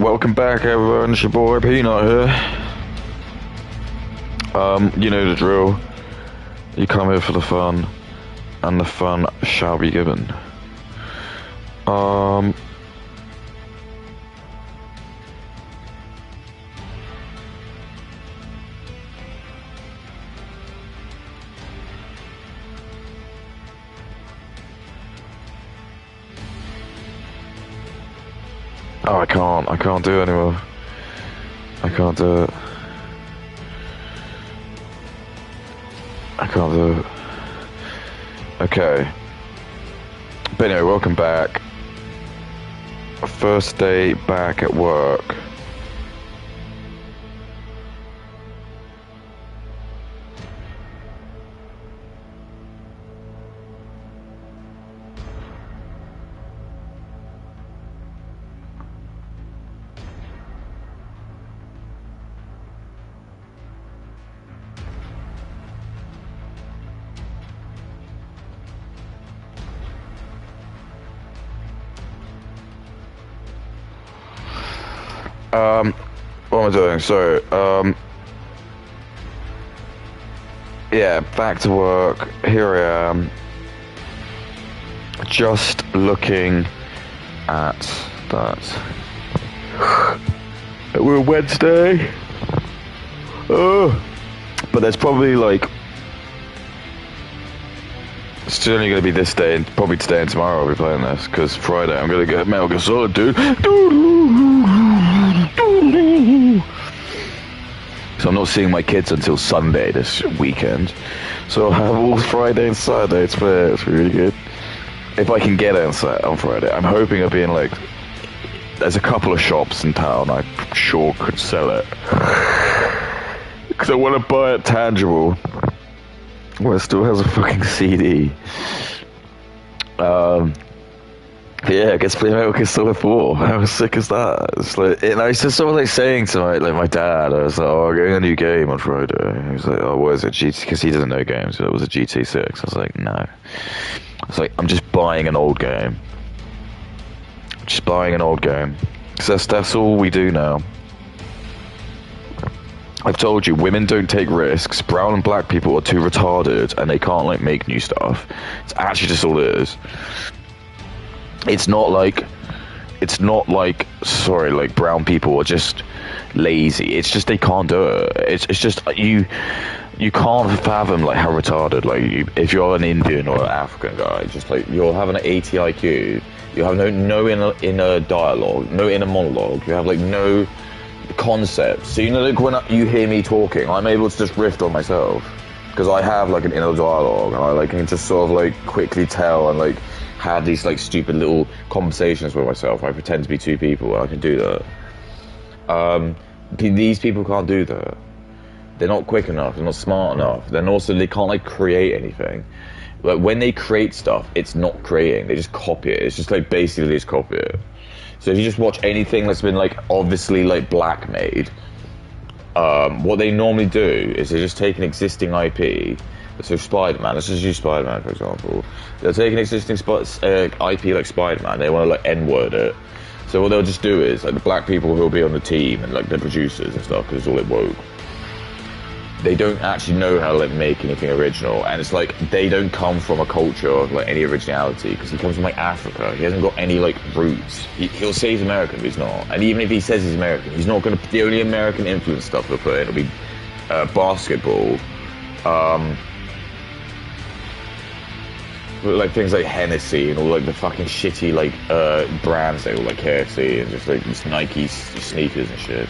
Welcome back, everyone. It's your boy Peanut here. You know the drill. You come here for the fun, and the fun shall be given. Oh, I can't do it anymore. I can't do it. I can't do it. Okay. But anyway, welcome back. First day back at work. What am I doing? So, yeah, back to work. Here I am. Just looking at that. We're Wednesday. Oh, but there's probably like it's only going to be this day, and probably today and tomorrow I'll be playing this, because Friday I'm going to get Metal Gear Solid, dude. So I'm not seeing my kids until Sunday this weekend. So I'll have all Friday and Saturday to play it. It's really good. If I can get it on Friday. I'm hoping I'll be in, like, there's a couple of shops in town I sure could sell it. Because I want to buy it tangible, where it still has a fucking CD. Yeah, I guess play Metal Gear Solid 4. How sick is that? It's like, and I was just sort of like saying to my dad, I was like, oh, I'm getting a new game on Friday. He was like, oh, what is it? GT? Because he doesn't know games. So it was a GT6. I was like, no. I was like, I'm just buying an old game. Just buying an old game. Because that's all we do now. I've told you, women don't take risks. Brown and black people are too retarded, and they can't, like, make new stuff. It's actually just all it is. It's not like, sorry, like, brown people are just lazy. It's just they can't do it. It's just, you can't fathom, like, how retarded, like, if you're an Indian or an African guy, just, like, you'll have an 80 IQ, you have no inner dialogue, no inner monologue, you have, like, no concepts. So, you know, like, when you hear me talking, I'm able to just riff on myself, because I have, like, an inner dialogue, and I, like, can just sort of, like, quickly tell and, like, have these, like, stupid little conversations with myself. I pretend to be two people, and I can do that. These people can't do that. They're not quick enough, they're not smart enough, then also they can't, like, create anything. Like, when they create stuff, it's not creating, they just copy it. It's just, like, basically they just copy it. So if you just watch anything that's been, like, obviously, like, black made, what they normally do is they just take an existing IP. So Spider-Man, let's just use Spider-Man for example. They'll take an existing IP like Spider-Man, they want to, like, N-word it. So what they'll just do is, like, the black people who'll be on the team and, like, the producers and stuff, because it's all, like, woke, they don't actually know how to, like, make anything original. And it's like, they don't come from a culture of, like, any originality, because he comes from, like, Africa. He hasn't got any, like, roots. He'll say he's American, but he's not. And even if he says he's American, he's not going to, the only American influence stuff he'll put in will be basketball, like things like Hennessy and all, like, the fucking shitty, like, brands, they all, like, KFC and just, like, these Nike sneakers and shit.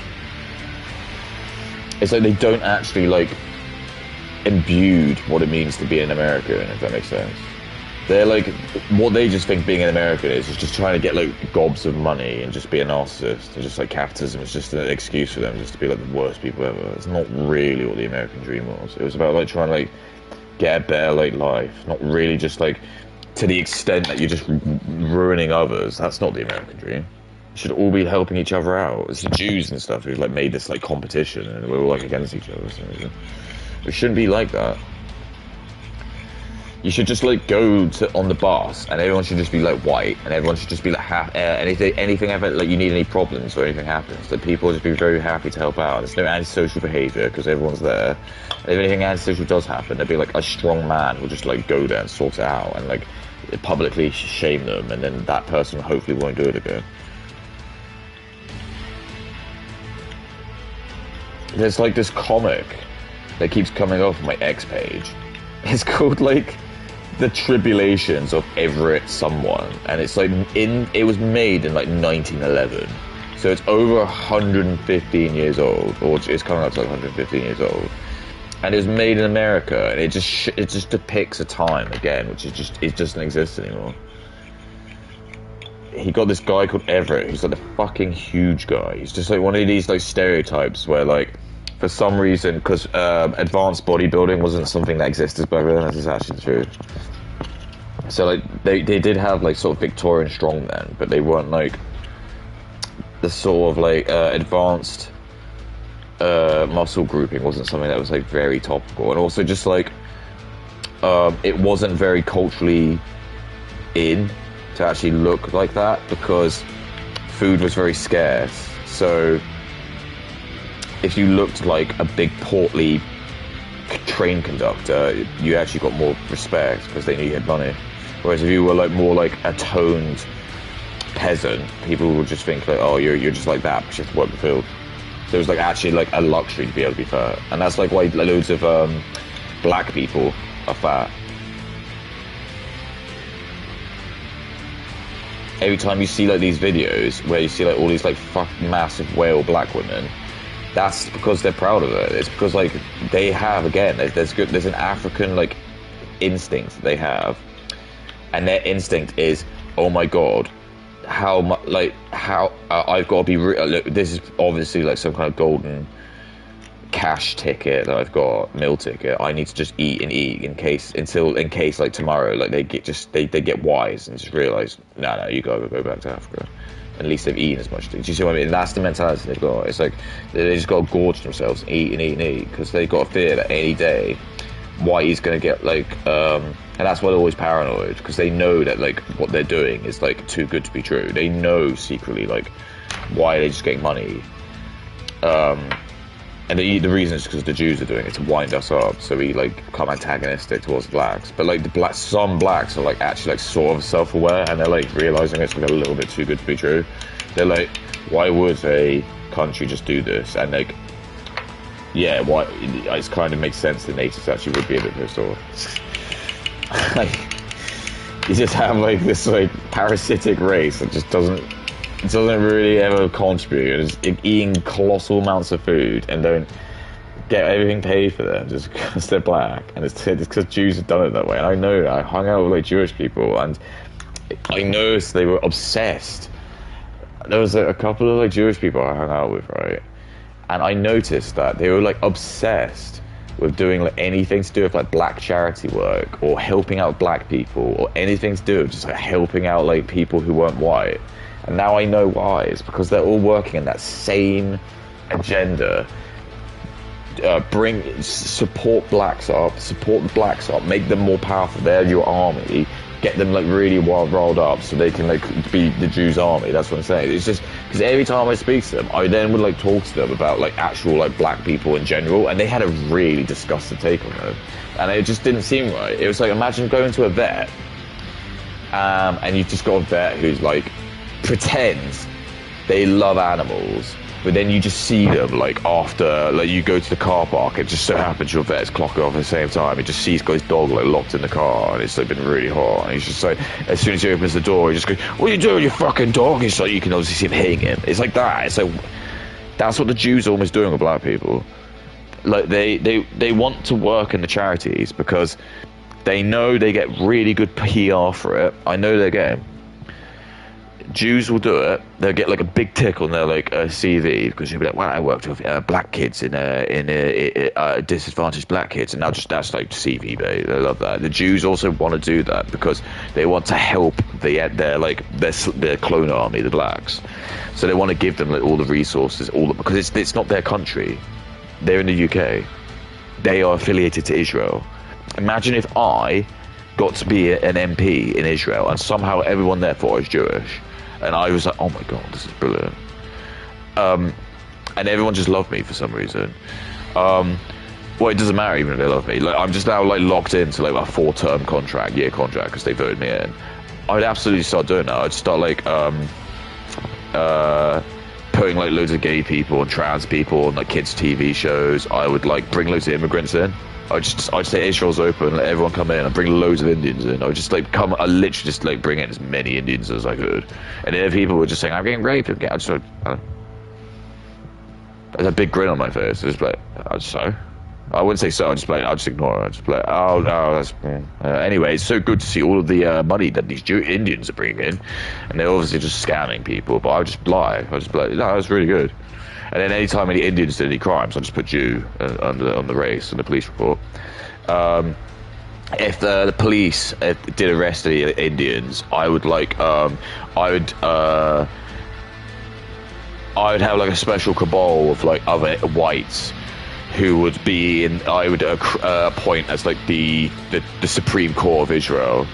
It's like they don't actually, like, imbued what it means to be an American, if that makes sense. They're like, what they just think being an American is just trying to get, like, gobs of money and just be a narcissist. And just, like, capitalism is just an excuse for them just to be, like, the worst people ever. It's not really what the American dream was. It was about, like, trying to, like, get a better, like, life, not really just, like, to the extent that you're just ruining others. That's not the American dream. We should all be helping each other out. It's the Jews and stuff who, like, made this, like, competition, and we're all, like, against each other. So it shouldn't be like that. You should just like go on the bus, and everyone should just be like white, and everyone should just be like anything ever like you need any problems or anything happens, that people will just be very happy to help out. There's no antisocial behaviour because everyone's there. And if anything antisocial does happen, there'll be like a strong man will just like go there and sort it out and like publicly shame them, and then that person hopefully won't do it again. There's like this comic that keeps coming up on my X page. It's called like The Tribulations of Everett Someone, and it's like it was made in like 1911, so it's over 115 years old, or it's coming up to like 115 years old, and it was made in America, and it just depicts a time again which is just it doesn't exist anymore. He got this guy called Everett, who's like a fucking huge guy. He's just like one of these like stereotypes where like, for some reason, because advanced bodybuilding wasn't something that existed back then. This is actually true. So like they did have like sort of Victorian strongmen, but they weren't like the sort of like advanced muscle grouping wasn't something that was like very topical, and also just like it wasn't very culturally in to actually look like that because food was very scarce. So if you looked like a big portly train conductor, you actually got more respect because they knew you had money. Whereas if you were like more like a toned peasant, people would just think like, oh, you're just like that because you have to work the field. So it was like actually like a luxury to be able to be fat, and that's like why loads of black people are fat. Every time you see like these videos where you see like all these like massive whale black women, that's because they're proud of it. It's because like they have, again, there's an African like instinct that they have, and their instinct is, oh my god, how I've got to be look, this is obviously like some kind of golden cash ticket that I've got, meal ticket. I need to just eat and eat in case like tomorrow like they get wise and just realize no, you gotta go back to Africa. At least they've eaten as much. Do you see what I mean? That's the mentality they've got. It's like they just got to gorge themselves, eat and eat and eat, because they've got to fear that any day Whitey's going to get like and that's why they're always paranoid, because they know that like what they're doing is like too good to be true. They know secretly like why they're just getting money, and the reason is because the Jews are doing it to wind us up, so we like become antagonistic towards blacks. But like some blacks are like actually like sort of self-aware, and they're like realizing it's like a little bit too good to be true. They're like, why would a country just do this? And like, yeah, why? It kind of makes sense that natives actually would be a bit pissed off. Like, you just have like this like parasitic race that just doesn't really ever contribute. It's eating colossal amounts of food and don't get everything paid for them just because they're black, and it's because Jews have done it that way. And I know that. I hung out with like Jewish people, and I noticed they were obsessed. There was like, a couple of like Jewish people I hung out with, right, and I noticed that they were like obsessed with doing like anything to do with like black charity work or helping out black people or anything to do with just like helping out like people who weren't white. And now I know why. It's because they're all working in that same agenda. Support the blacks up, make them more powerful. They're your army. Get them like really riled up so they can like be the Jews' army. That's what I'm saying. It's just because every time I speak to them, I then would like talk to them about like actual like black people in general, and they had a really disgusting take on them, and it just didn't seem right. It was like, imagine going to a vet, and you've just got a vet who's like pretends they love animals, but then you just see them like after like you go to the car park, it just so happens your vet's clocking off at the same time. He just sees his dog like locked in the car, and it's like been really hot, and he's just like, as soon as he opens the door, he just goes, what are you doing, you fucking dog? It's like, you can obviously see him hitting him. It's like that. It's like, that's what the Jews are almost doing with black people. Like they want to work in the charities because they know they get really good PR for it. I know they're getting. Jews will do it. They'll get like a big tick on their like CV, because you'll be like, well, I worked with black kids in disadvantaged black kids, and now just that's like CV bait. They love that. The Jews also want to do that because they want to help their clone army, the blacks. So they want to give them like all the resources, because it's not their country. They're in the UK. They are affiliated to Israel. Imagine if I got to be an MP in Israel, and somehow everyone there thought I was Jewish, and I was like, oh my god, this is brilliant. And everyone just loved me for some reason. Well, it doesn't matter even if they love me. Like, I'm just now like locked into like a 4-term year contract, because they voted me in. I'd absolutely start doing that. I'd start like putting like loads of gay people and trans people on like kids' TV shows. I would like bring loads of immigrants in. I'd say Israel's open, let everyone come in, and bring loads of Indians in. I would just like I literally just like bring in as many Indians as I could. And then if people were just saying, I'm getting raped, I just there's a big grin on my face. Just like, so? I wouldn't say so. I'd just ignore it. I'd just be like, oh no, that's. Anyway, it's so good to see all of the money that these Indians are bringing in, and they're obviously just scamming people. But I would just lie. I'd just be like, no, that's really good. And then anytime any Indians did any crimes, I'd just put Jew on the race on the police report. If the police did arrest any Indians, I would have like a special cabal of like other whites who would be I would appoint as like the Supreme Court of Israel.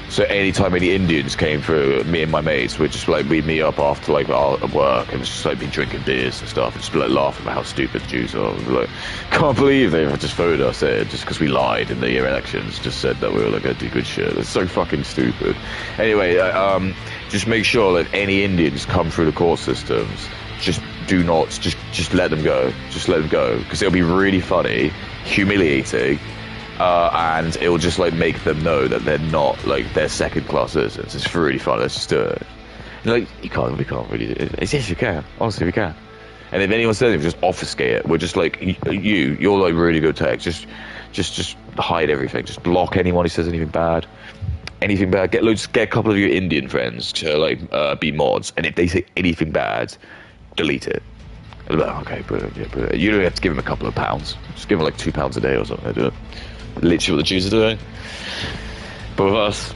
So anytime any Indians came through, me and my mates would just like we'd meet up after like our work and just like be drinking beers and stuff and just be like laughing about how stupid the Jews are. Like, can't believe they just voted us in just because we lied in the elections, just said that we were like gonna do good shit. That's so fucking stupid. Anyway, just make sure that any Indians come through the court systems, just do not, just let them go. Just let them go, because it'll be really funny, humiliating, and it'll just like make them know that they're not like they're second-class citizens. It's really fun. Let's just do it. And, like, we can't really do it. Yes, you can. Honestly, we can. And if anyone says anything, just obfuscate it. We're just like you're like really good tech. Just hide everything. Just block anyone who says anything bad. Anything bad. Get a couple of your Indian friends to like be mods, and if they say anything bad, delete it. And like, okay, brilliant, yeah, brilliant. You don't have to give them a couple of pounds. Just give them like £2 a day or something. Do it. Literally what the Jews are doing. But with us.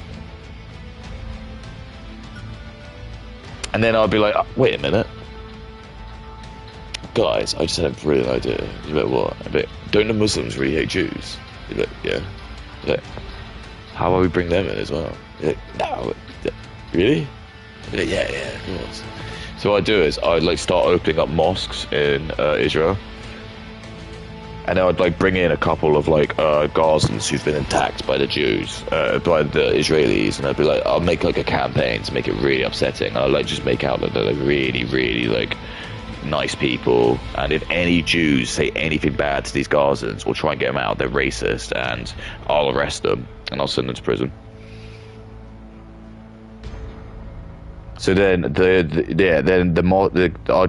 And then I'd be like, wait a minute. Guys, I just had a brilliant idea. You're like, what? I'd be like, don't the Muslims really hate Jews? You're like, yeah. You're like, how about we bring them in as well? You're like, no. Really? You're like, yeah, of course. So what I'd do is I'd like start opening up mosques in Israel, and then I'd like bring in a couple of like Gazans who've been attacked by the Jews, by the Israelis, and I'd be like, I'll make like a campaign to make it really upsetting. I'll like just make out that they're like really, really like nice people, and if any Jews say anything bad to these Gazans or try and get them out, they're racist, and I'll arrest them and I'll send them to prison. So then I'd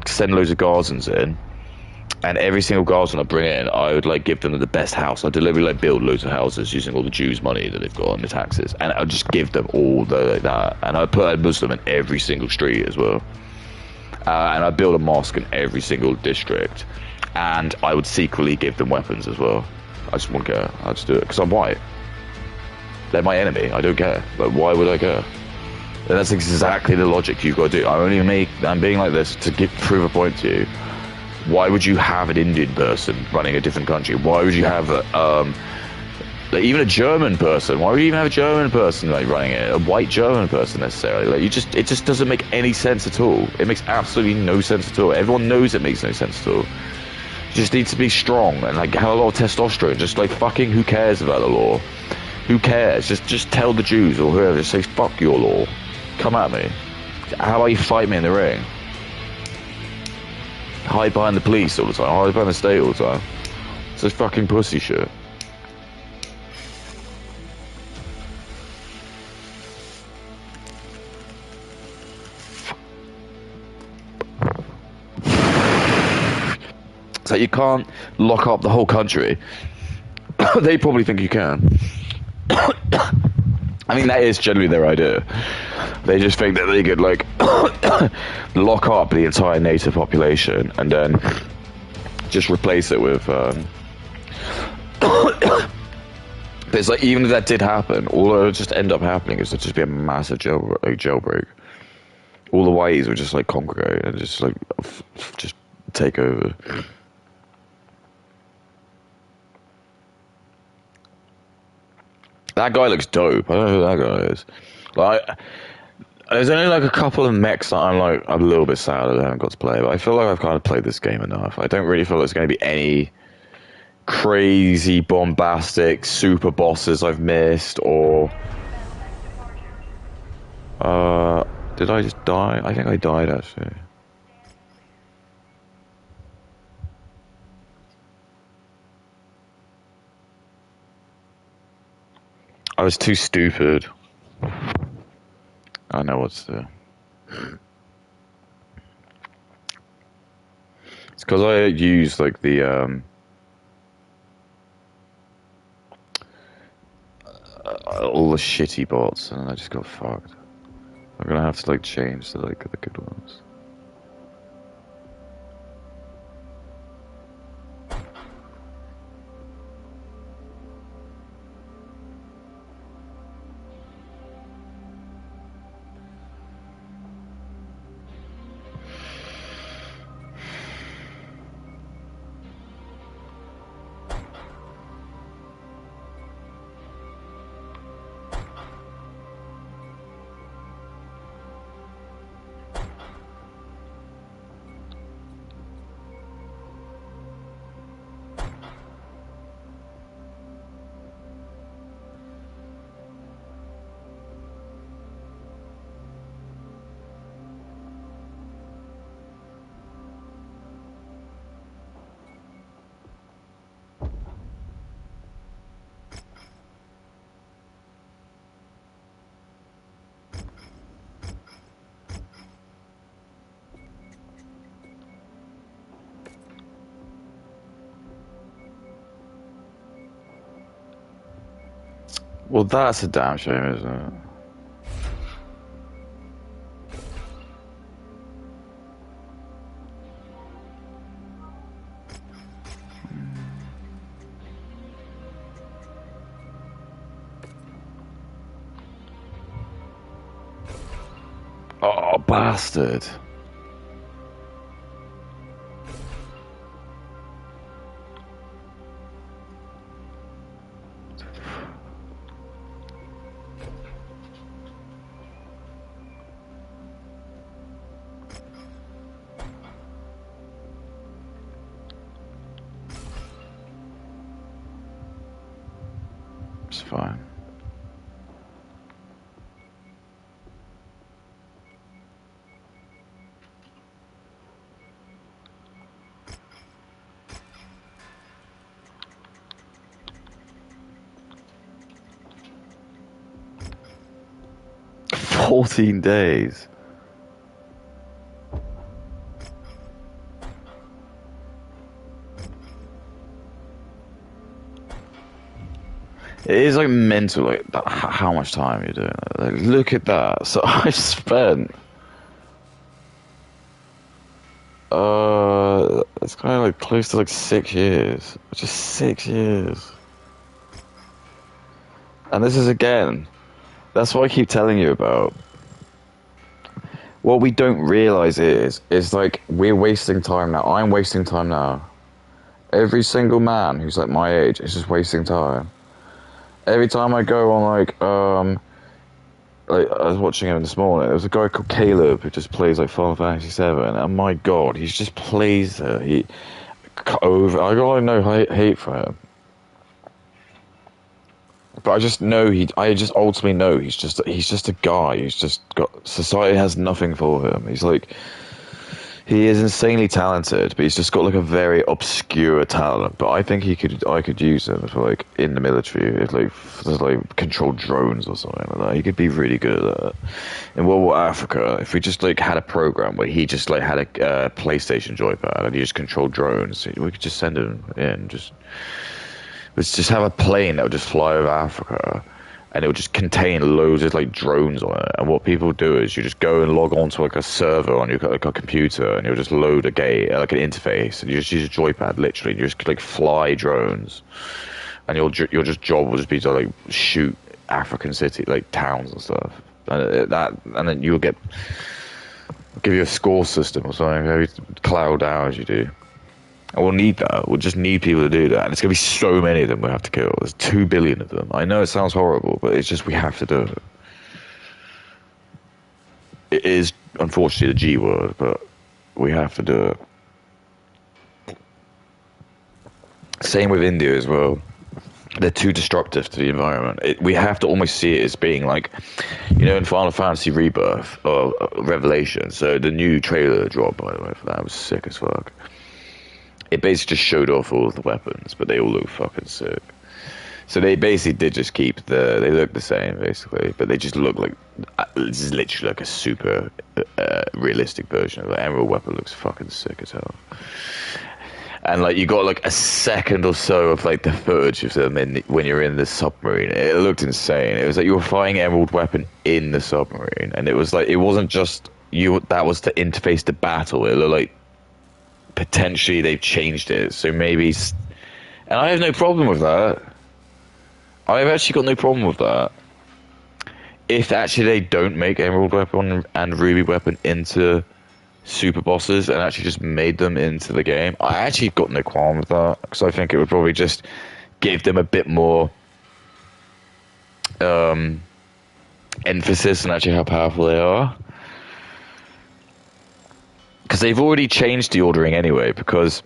send loads of Gazans in, and every single Gazan I bring in, I would like give them the best house. I'd deliberately like build loads of houses using all the Jews' money that they've got on the taxes, and I'd just give them all that. And I'd put a Muslim in every single street as well, and I'd build a mosque in every single district, and I would secretly give them weapons as well. I just wouldn't care. I'd just do it because I'm white. They're my enemy. I don't care. Like, why would I care? And that's exactly the logic you've got to do. I'm being like this to prove a point to you. Why would you have an Indian person running a different country? Why would you have like even a German person? Why would you even have a German person like running it? A white German person necessarily? Like it just doesn't make any sense at all. It makes absolutely no sense at all. Everyone knows it makes no sense at all. You just need to be strong and like have a lot of testosterone. Just like fucking who cares about the law? Who cares? Just tell the Jews or whoever, just say fuck your law. Come at me. How about you fight me in the ring? Hide behind the police all the time. Hide behind the state all the time. It's just fucking pussy shit. So you can't lock up the whole country. They probably think you can. I mean, that is generally their idea. They just think that they could, like, lock up the entire native population and then just replace it with... But it's like, even if that did happen, all that would just end up happening is there'd just be a massive jailbreak. All the whiteys would just, like, congregate and just, like, just take over. That guy looks dope. I don't know who that guy is. Like, there's only like a couple of mechs that I'm like a little bit sad that I haven't got to play, but I feel like I've kind of played this game enough. I don't really feel there's going to be any crazy, bombastic super bosses I've missed, or did I just die? I think I died actually. I was too stupid. I know what to do. It's because I used like the all the shitty bots, and I just got fucked. I'm gonna have to like change to like the good ones. Well, that's a damn shame, isn't it? Oh, bastard. It's fine. $14. It is like mental, like how much time you're doing it. Like, look at that. So I spent it's kind of like close to like 6 years. Just 6 years. And this is again, that's what I keep telling you about. What we don't realize is like we're wasting time now. I'm wasting time now. Every single man who's like my age is just wasting time. Every time I go on like I was watching him this morning. There was a guy called Caleb who just plays like Final Fantasy 7, and my God, he just plays it. He over. I got like no hate for him, but I just know I just ultimately know he's just a guy. He's just got society has nothing for him. He's like. He is insanely talented, but he's just got like a very obscure talent. But I think I could use him for like in the military, if like to like control drones or something like that. He could be really good at that. In World War Africa, if we just like had a program where he just like had a PlayStation joypad and he just controlled drones, we could just send him in. Let's just have a plane that would just fly over Africa. And it would just contain loads of like drones on it. And what people do is you just go and log on to like a server on your like a computer, and you'll just load a like an interface, and you just use a joypad literally. And you just like fly drones, and your just job will just be to like shoot African city like towns and stuff. And then you'll give you a score system or something. Every cloud hours you do. And we'll need that. We'll just need people to do that. And it's going to be so many of them we have to kill. There's 2 billion of them. I know it sounds horrible, but it's just we have to do it. It is, unfortunately, the G word, but we have to do it. Same with India as well. They're too destructive to the environment. We have to almost see it as being like, you know, in Final Fantasy Rebirth or Revelation. So the new trailer dropped, by the way, for that was sick as fuck. It basically just showed off all of the weapons, but they all look fucking sick. So they basically did just keep they look the same basically, but they just look like, this is literally like a super realistic version of it. The Emerald weapon looks fucking sick as hell. And like you got like a second or so of like the footage of them when you're in the submarine. It looked insane. It was like you were fighting Emerald weapon in the submarine, and it was like it wasn't just you. That was to interface the battle. It looked like potentially they've changed it. So maybe, and I have no problem with that. I've actually got no problem with that. If actually they don't make Emerald weapon and Ruby weapon into super bosses and actually just made them into the game, I actually got no qualm with that, because I think it would probably just give them a bit more emphasis on actually how powerful they are, because they've already changed the ordering anyway, because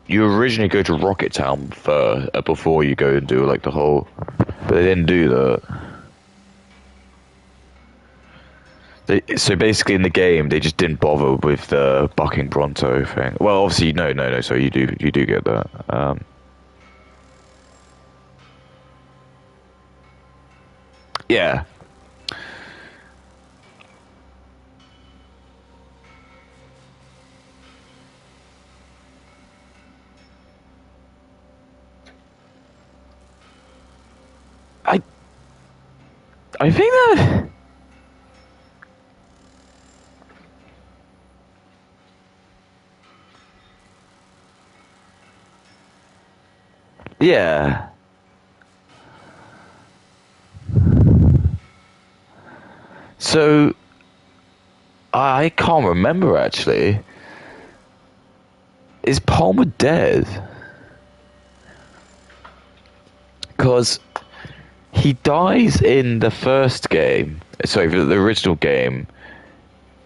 you originally go to Rocket Town first before you go and do like the whole, but they didn't do that. So basically, in the game, they just didn't bother with the bucking Bronto thing. Well, obviously, no. So you do get that. Yeah. I think that. Yeah. So I can't remember actually. Is Palmer dead? Because he dies in the first game. Sorry, the original game.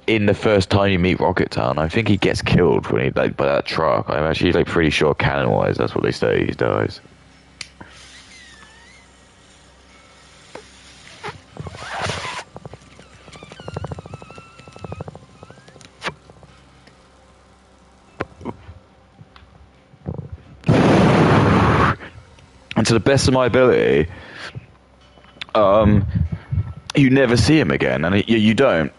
In the first time you meet Rocket Town, I think he gets killed when he by that truck. I'm actually like pretty sure canon-wise that's what they say. He dies. And to the best of my ability, you never see him again, and you don't.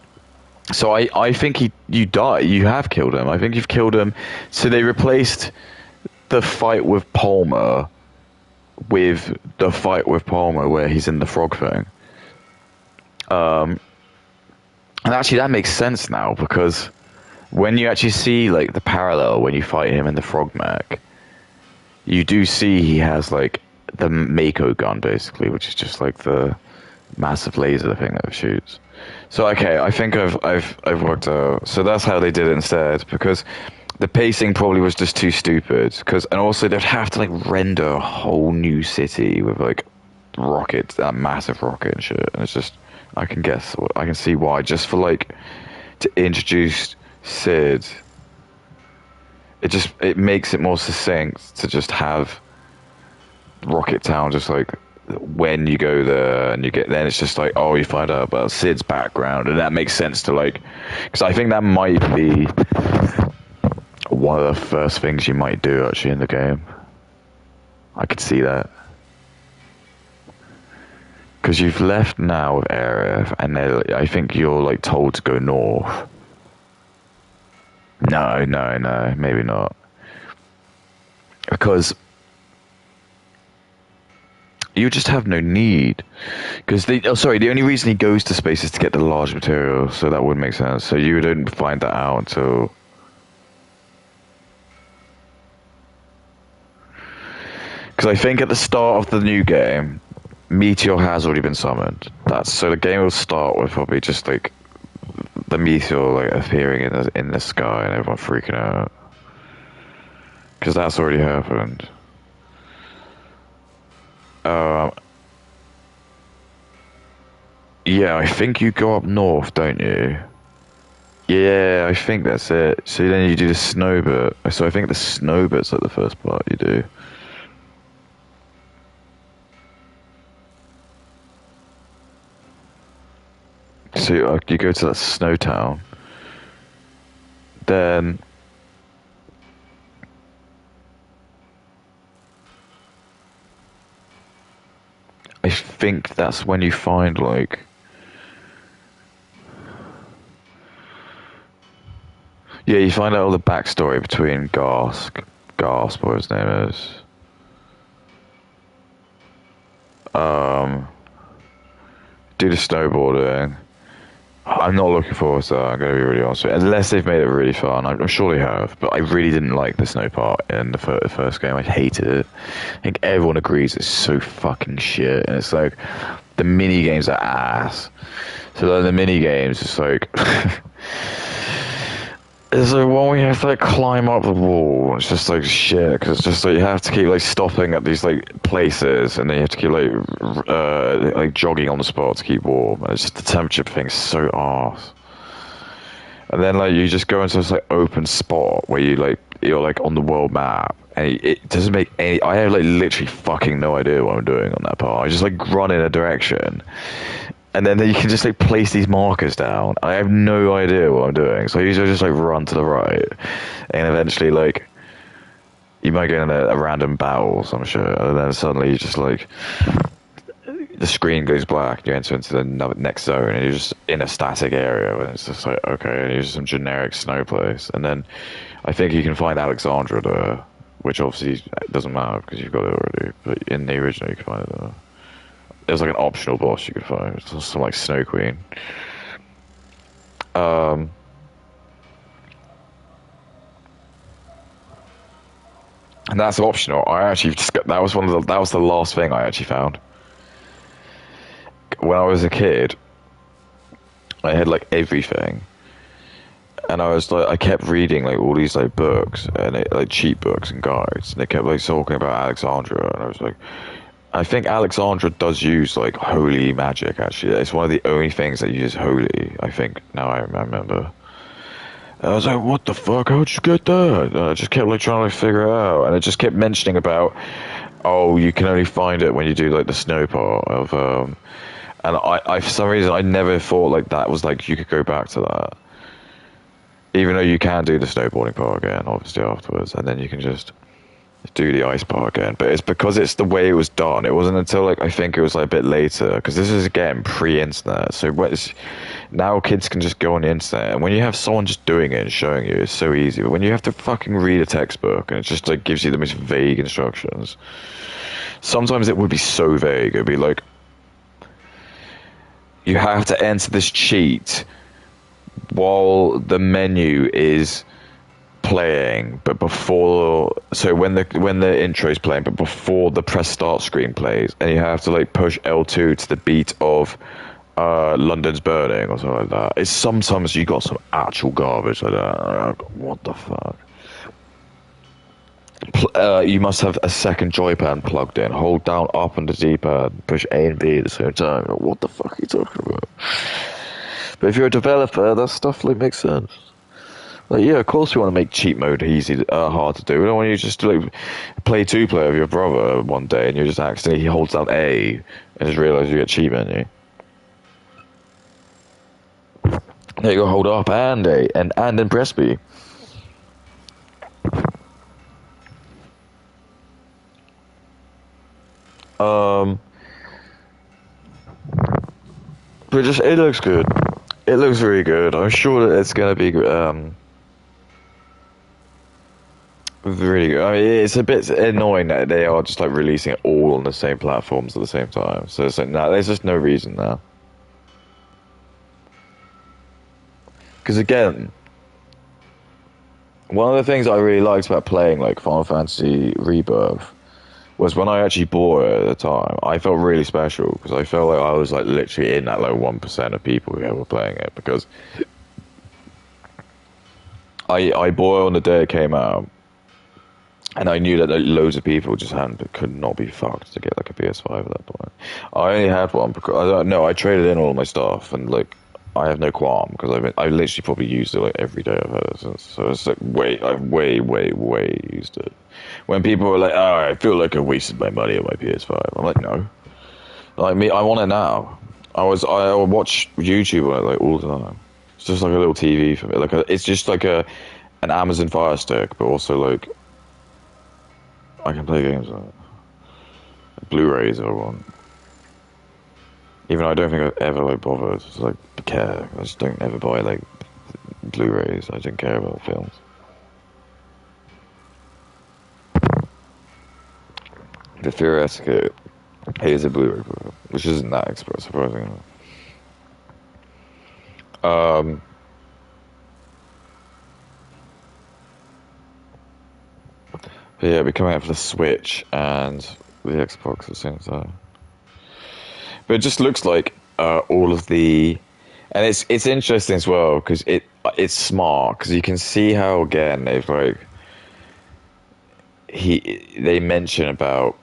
So I think you die. You have killed him. I think you've killed him. So they replaced the fight with Palmer with the fight with Palmer where he's in the frog thing. And actually that makes sense now, because when you actually see like the parallel when you fight him in the frog mech, you do see he has like the Mako gun basically, which is just like the massive laser thing that shoots. So okay, I think I've worked out. So that's how they did it instead, because the pacing probably was just too stupid. And also they'd have to like render a whole new city with like rockets, that massive rocket and shit. And it's just, I can see why. Just for like to introduce Sid, it makes it more succinct to just have Rocket Town just like, when you go there and then it's just like, oh, you find out about Sid's background, and that makes sense to like, because I think that might be one of the first things you might do actually in the game. I could see that, because you've left now with Aerith, and I think you're like told to go north. No, maybe not, because you just have no need. Because the only reason he goes to space is to get the large material, so that would make sense. So you don't find that out until... Because I think at the start of the new game, Meteor has already been summoned. So the game will start with probably just like the meteor like appearing in the sky and everyone freaking out because that's already happened. Um, yeah, I think you go up north, don't you? Yeah, I think that's it. So then you do the snow bit. So I think the snow bit's like the first part you do. So you go to that snow town. Then I think that's when you find like yeah, you find out all the backstory between Gasp, what his name is. Um, do the snowboarding. I'm not looking forward to that. I'm going to be really honest with you. Unless they've made it really fun. I'm sure they have, but I really didn't like the snow part in the first game. I hated it. I think everyone agrees it's so fucking shit, and it's like the mini games are ass. So like, the mini games, it's like it's like one where you have to like climb up the wall. It's just like shit because it's just like you have to keep like stopping at these like places, and then you have to keep like jogging on the spot to keep warm. And it's just the temperature thing's so arse. And then like you just go into this like open spot where you're like on the world map, and it doesn't make any. I have like literally fucking no idea what I'm doing on that part. I just like run in a direction, and then you can just like place these markers down. I have no idea what I'm doing, so I usually just like run to the right, and eventually like you might get in a random battle or some shit, and then suddenly you just like the screen goes black. You enter into the next zone, and you're just in a static area, and it's just like okay, and you're just some generic snow place, and then I think you can find Alexandra there, which obviously doesn't matter because you've got it already. But in the original, you can find it there. There's like an optional boss you could find. It's some like Snow Queen. Um, and that's optional. I actually just that was that was the last thing I actually found. When I was a kid, I had like everything, and I was like, I kept reading like all these like books and like cheap books and guides, and they kept like talking about Alexandra, and I was like, I think Alexandra does use like holy magic. Actually, it's one of the only things that uses holy. I think now I remember. And I was like, "What the fuck? How'd you get that?" And I just kept like trying to figure it out, and it just kept mentioning about, oh, you can only find it when you do like the snow part of. And I for some reason I never thought like that was like you could go back to that, even though you can do the snowboarding part again, obviously afterwards, and then you can just do the ice part again. But it's because it's the way it was done. It wasn't until like I think it was like a bit later because this is again pre-internet. So now kids can just go on the internet, and when you have someone just doing it and showing you, it's so easy. But when you have to fucking read a textbook and it just like gives you the most vague instructions, sometimes it would be so vague. It'd be like you have to enter this cheat while the menu is playing, but before, so when the intro is playing, but before the press start screen plays, and you have to like push L2 to the beat of London's Burning or something like that. It's sometimes you got some actual garbage like that. What the fuck? You must have a second joypad plugged in. Hold down up on the D-pad, push A and B at the same time. What the fuck are you talking about? But if you're a developer, that stuff like makes sense. Like, yeah, of course we want to make cheat mode easy, hard to do. We don't want you just to like play two-player with your brother one day and you just accidentally he holds down A and just realise you get cheat menu. There you go, hold up and A and then press B. But just it looks good. It looks really good. I'm sure that it's gonna be really good. I mean, it's a bit annoying that they are just like releasing it all on the same platforms at the same time. So it's like, no, there's just no reason now. Because again, one of the things I really liked about playing like Final Fantasy Rebirth was when I actually bought it at the time. I felt really special because I felt like I was like literally in that like 1% of people who were playing it because I bought it on the day it came out, and I knew that like, loads of people just could not be fucked to get like a PS5 at that point. I only had one because I don't know. I traded in all my stuff, and like I have no qualm because I literally probably used it like every day I've had it since. So it's like I've way used it. When people were like, "Oh, I feel like I wasted my money on my PS5," I'm like, no. Like me, I want it now. I would watch YouTube on it like all the time. It's just like a little TV for me. It's just like an Amazon Fire Stick, but also like I can play games on it. Blu-rays if I want. Even though I don't think I've ever like bothered to like care. I just don't ever buy like Blu-rays. I don't care about films. But theoretically, here's a Blu-ray player, which isn't that surprising. But yeah, it'll be coming out for the Switch and the Xbox at the same time. But it just looks like all of the, and it's interesting as well because it's smart because you can see how again they've like they mention about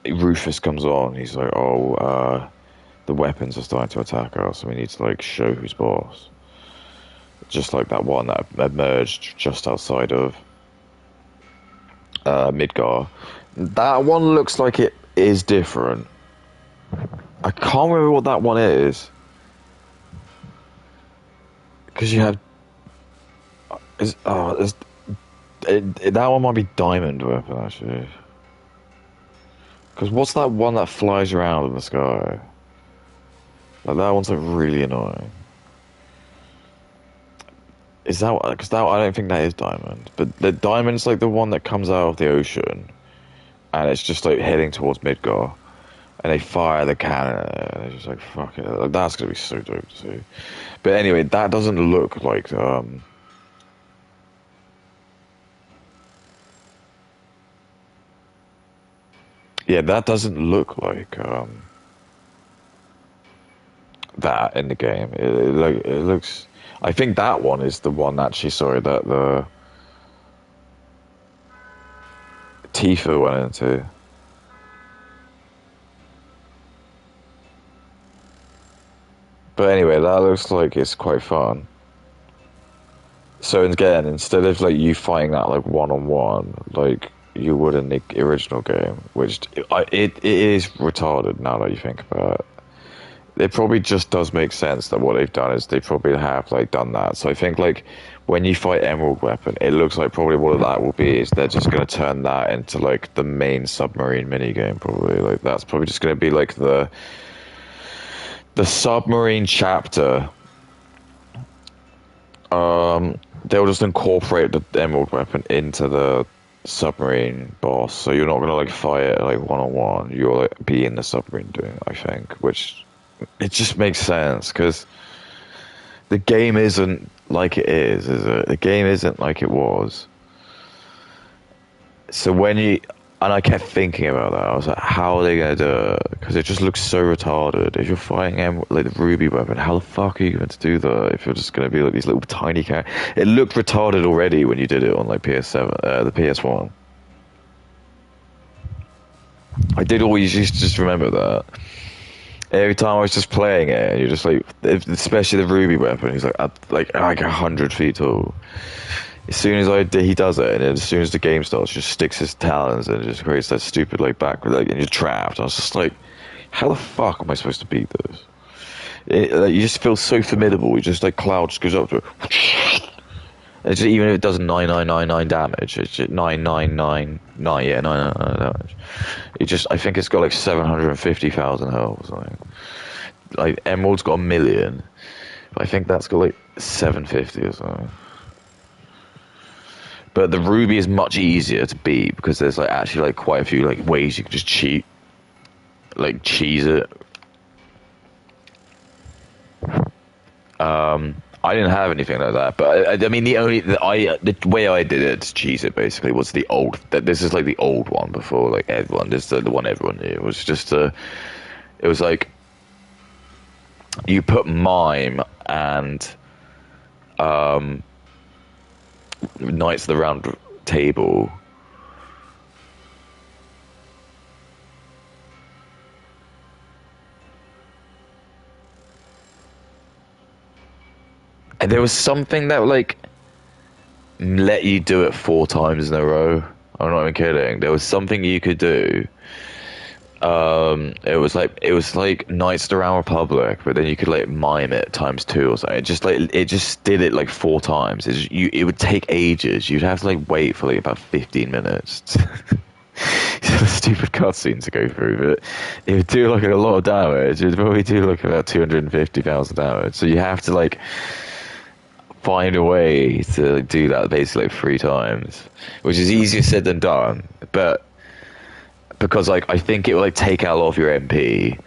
Rufus comes on. He's like, oh, the weapons are starting to attack us, so we need to like show who's boss. Just like that one that emerged just outside of Midgar. That one looks like it is different. I can't remember what that one is. Because you have... that one might be diamond weapon, actually. Because what's that one that flies around in the sky? Like, that one's like really annoying. Is that... Because that I don't think that is diamond. But the diamond's like the one that comes out of the ocean. And it's just like heading towards Midgar. And they fire the cannon and they're just like, fuck it. Like, that's going to be so dope to see. But anyway, that doesn't look like... yeah, that doesn't look like that in the game. It looks... I think that one is the one actually, sorry, that the Tifa went into. But anyway, that looks like it's quite fun. So again, instead of like you fighting that like one-on-one, like you would in the original game, which it is retarded now that you think about it. It probably just does make sense that what they've done is they probably have like done that. So I think like when you fight Emerald Weapon, it looks like probably what that will be is they're just going to turn that into like the main submarine minigame probably. Like that's probably just going to be like the submarine chapter. They'll just incorporate the Emerald Weapon into the submarine boss, so you're not gonna like fight it like one-on-one. You'll like, be in the submarine doing it, I think, which it just makes sense because the game isn't like it is it? The game isn't like it was. So when you... And I kept thinking about that. I was like, how are they going to do it? Because it just looks so retarded. If you're fighting like the Ruby weapon, how the fuck are you going to do that? If you're just going to be like these little tiny characters. It looked retarded already when you did it on like PS7, the PS1. I did always used to just remember that. Every time I was just playing it, you're just like, especially the Ruby weapon, he's like 100 feet tall. As soon as he does it, and then as soon as the game starts, just sticks his talons and it just creates that stupid like backward, like, and you're trapped. I was just like, how the fuck am I supposed to beat this? Like, you just feel so formidable. You just like Cloud just goes up to it. And just, even if it does 9999 damage, it's just 9999, yeah, 999 damage. It just, I think it's got like 750,000 health or something. Like Emerald's got 1 million, but I think that's got like 750 or something. But the Ruby is much easier to beat because there's like actually like quite a few like ways you can just cheat, like cheese it. I didn't have anything like that, but I mean the way I did it to cheese it basically was the old. This is like the old one before like everyone. This is the one everyone knew. It was just it was like you put mime and Knights of the Round Table. And there was something that like let you do it 4 times in a row. I'm not even kidding. There was something you could do. It was like Knights of the Round Republic, but then you could like mime it ×2 or something. It just did it like 4 times. It would take ages. You'd have to like wait for like about 15 minutes. The stupid cutscene to go through, but it would do like a lot of damage. It would probably do like about 250,000 damage. So you have to like find a way to do that basically like 3 times, which is easier said than done. But because like I think it would like take out a lot of your MP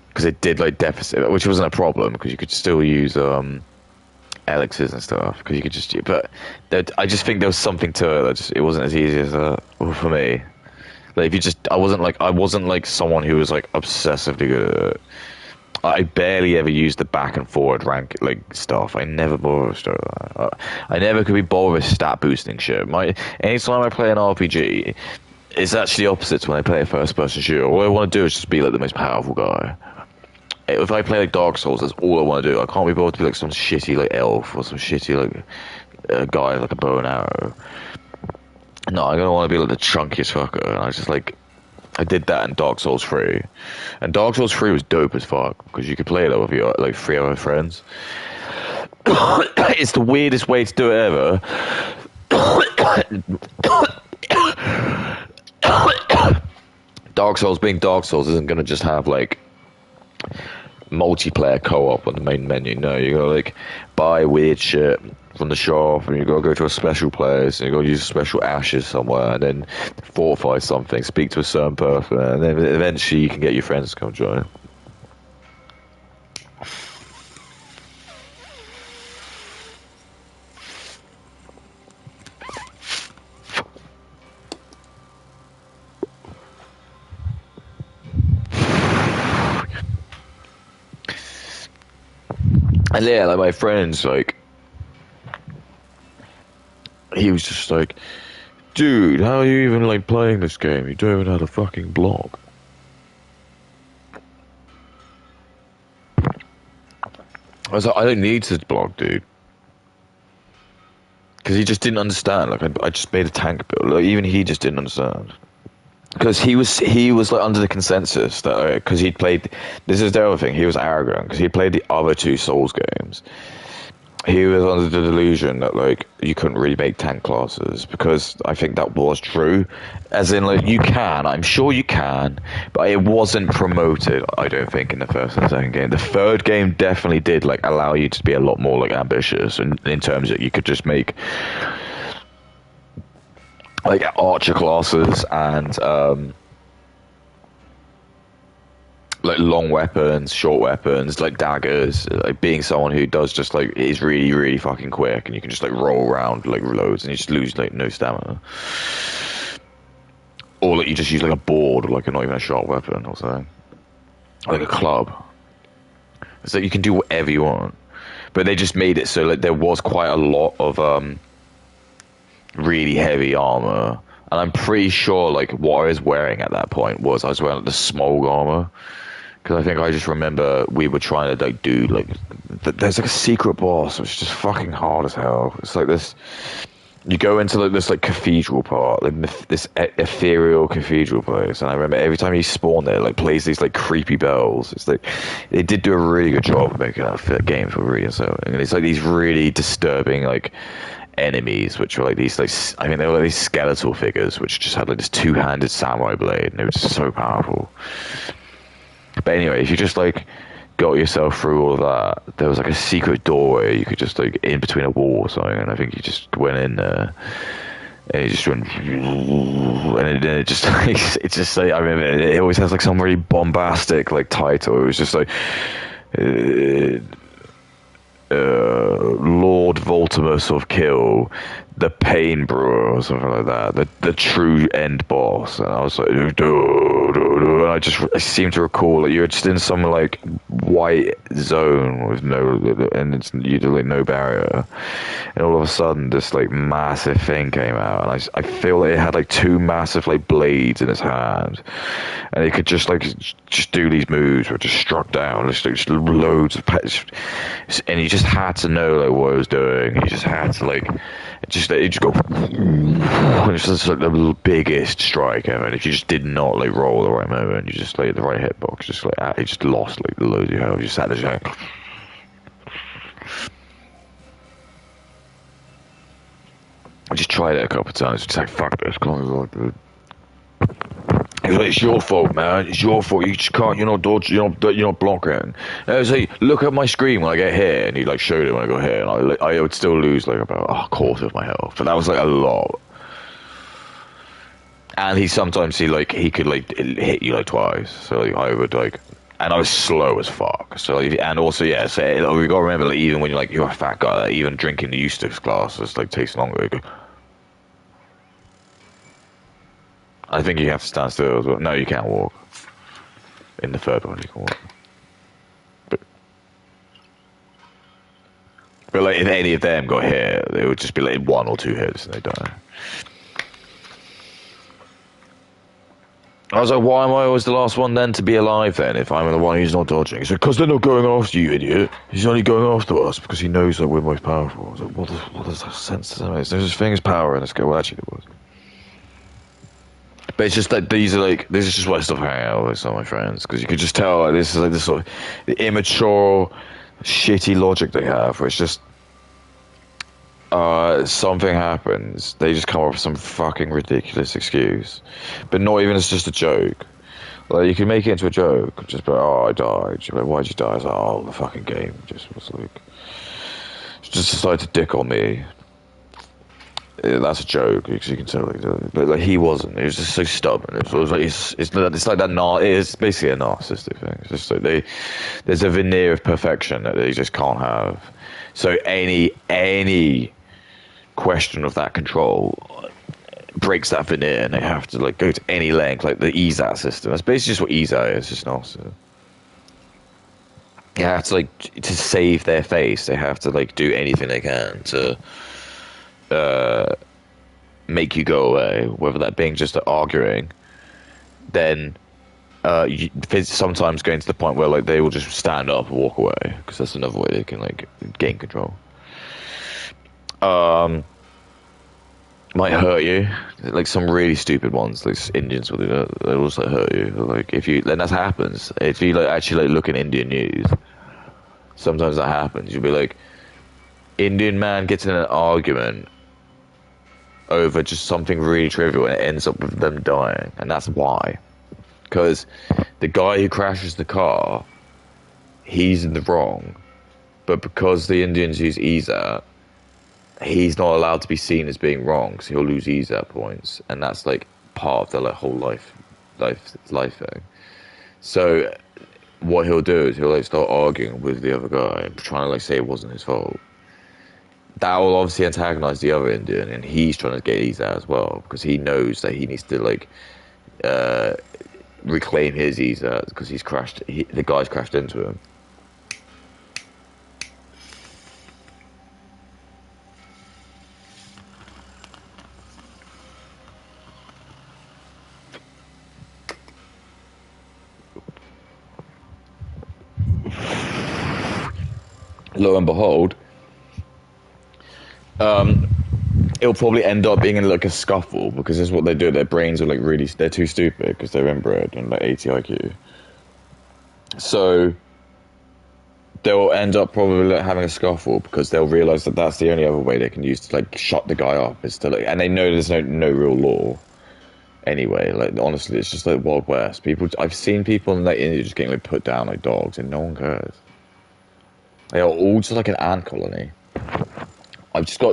because it did like deficit, which wasn't a problem because you could still use elixirs and stuff because you could just. But I just think there was something to it that just it wasn't as easy as for me. Like if you just, I wasn't like someone who was like obsessively good at it. I barely ever used the back and forward rank like stuff. I never bothered with stuff like that. I never could be bothered with stat boosting shit. Anytime I play an RPG, it's actually opposite to when I play a first person shooter. All I want to do is just be like the most powerful guy. If I play like Dark Souls, that's all I want to do. I can't be bothered to be like some shitty like elf or some shitty like guy with like a bow and arrow. No, I'm gonna want to be like the chunkiest fucker. And I did that in Dark Souls 3. And Dark Souls 3 was dope as fuck because you could play it with your like 3 other friends. It's the weirdest way to do it ever. Dark Souls being Dark Souls isn't gonna just have like multiplayer co-op on the main menu. No, you gotta like buy weird shit from the shop, and you gotta go to a special place, and you gotta use special ashes somewhere, and then fortify something, speak to a certain person, and then eventually you can get your friends to come join. And yeah, like my friends, like he was just like, dude, how are you even like playing this game? You don't even know how to fucking block. I was like, I don't need to block, dude. Because he just didn't understand. Like, I just made a tank build. Like, even he just didn't understand. Because he was like under the consensus that because he'd played. This is the other thing. He was arrogant because he played the other 2 Souls games. He was under the delusion that like you couldn't really make tank classes because I think that was true, as in like you can, I'm sure you can, but it wasn't promoted. I don't think in the first and second game. The third game definitely did like allow you to be a lot more like ambitious, and in terms that you could just make like archer classes and like long weapons, short weapons, like daggers, like being someone who does just like is really, really fucking quick, and you can just like roll around like loads, and you just lose like no stamina, or like you just use like a board, or like not even a sharp weapon or something, like a club. It's like you can do whatever you want, but they just made it so like there was quite a lot of really heavy armor, and I'm pretty sure like what I was wearing at that point was I was wearing like, the small armor. Because I think I just remember we were trying to like do like there's like a secret boss which is just fucking hard as hell. It's like this, you go into like this like cathedral part, like this ethereal cathedral place, and I remember every time you spawn there, like plays these like creepy bells. It's like they did do a really good job of making that game for really so. And it's like these really disturbing like enemies, which were like these like I mean they were like these skeletal figures which just had like this 2-handed samurai blade, and it was just so powerful. But anyway, if you just like got yourself through all of that, there was like a secret doorway you could just like in between a wall or something, and I think you just went in there and it just went, and it just like it's just like I remember it always has like some really bombastic like title. It was just like Lord Voltimus of Kill, the Pain Brewer or something like that, the true end boss. And I was like, and I seem to recall that you're just in some like white zone with you do like no barrier, and all of a sudden this like massive thing came out, and I feel like it had like two massive like blades in its hand, and it could just do these moves where it just struck down, just loads of and you just had to know like what it was doing. You just had to like it just go, and it's just like the biggest strike ever. And if you just did not like roll the right moment, you just like the right hitbox, just like you just lost like loads of your health. You just sat there just like, I just tried it a couple of times. Just like fuck this, dude. He's like, it's your fault, man. It's your fault. You just can't. You're not dodging. You're not blocking. And I was like, look at my screen when I get hit, and he like showed it when I got hit, and I would still lose like about a quarter of my health, but that was like a lot. And he could like hit you like twice, so like, I would like, and I was slow as fuck. So like, and also so we gotta remember like even when you're a fat guy, like, even drinking the Eustace glasses like takes longer. I think you have to stand still as well. No, you can't walk. In the third one, you can walk. But like, if any of them got hit, it would just be like 1 or 2 hits and they die. I was like, why am I always the last one then to be alive then if I'm the one who's not dodging? He said, because they're not going after you, idiot. He's only going after us because he knows that we're most powerful. I was like, what does that sense to make? There's such thing as power in this game. Well, actually, there was. But it's just that this is just why I stopped hanging out with some of my friends, because you could just tell like, this is like this sort of immature, shitty logic they have, where it's just something happens, they just come up with some fucking ridiculous excuse, but not even it's just a joke. Like you can make it into a joke, just be like, oh, I died. You're like, why'd you die? I was like, oh, the fucking game just was like, just decided to dick on me. That's a joke because you can tell, but like he wasn't. He was just so stubborn. It was like it's like that. It's basically a narcissistic thing. It's just like there's a veneer of perfection that they just can't have. So any question of that control breaks that veneer, and they have to like go to any length, like the ESAT system. That's basically just what ESAT is. Just narcissism. You have to like to save their face. They have to like do anything they can to. Make you go away, whether that being just arguing, then sometimes going to the point where like they will just stand up and walk away, because that's another way they can like gain control. Might hurt you, like some really stupid ones, like Indians will do that. They'll also hurt you. Like if you, then that happens. If you like actually like look at Indian news, sometimes that happens. You'll be like, Indian man gets in an argument over just something really trivial, and it ends up with them dying. And that's why. Because the guy who crashes the car, he's in the wrong. But because the Indians use ESAT, he's not allowed to be seen as being wrong, because he'll lose ESAT points. And that's like part of their like, whole life thing. So what he'll do is he'll like start arguing with the other guy, trying to like say it wasn't his fault. That will obviously antagonize the other Indian, and he's trying to get ESAT as well, because he knows that he needs to like reclaim his ESAT, because he's crashed. The guy's crashed into him. Lo and behold, it'll probably end up being in like a scuffle, because this is what they do. Their brains are like really, they're too stupid because they're inbred and like 80 IQ. So they'll end up probably like, having a scuffle, because they'll realize that that's the only other way they can use to like shut the guy up, is to like, and they know there's no real law anyway. Like honestly, it's just like Wild West. I've seen people in like India just getting like put down like dogs, and no one cares. They are all just like an ant colony.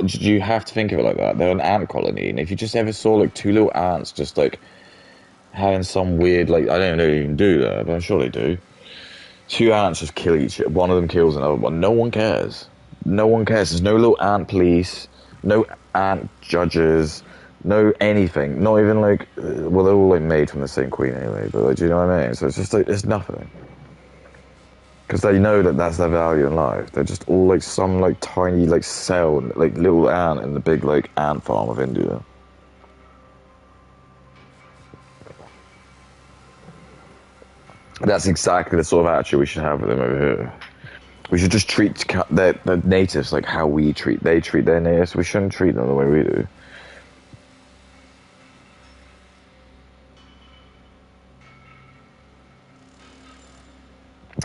You have to think of it like that. They're an ant colony, and if you just ever saw like 2 little ants just like having some weird, like, I don't know if you can do that, but I'm sure they do. 2 ants just kill each other. One of them kills another one. No one cares. no one cares. There's no little ant police, no ant judges, no anything. Not even like, well, they're all like made from the same queen anyway. But like, do you know what I mean? So it's just like it's nothing. Because they know that that's their value in life. They're just all like some like tiny like cell, like little ant in the big like ant farm of India. That's exactly the sort of attitude we should have with them over here. We should just treat the natives like how they treat their natives. We shouldn't treat them the way we do.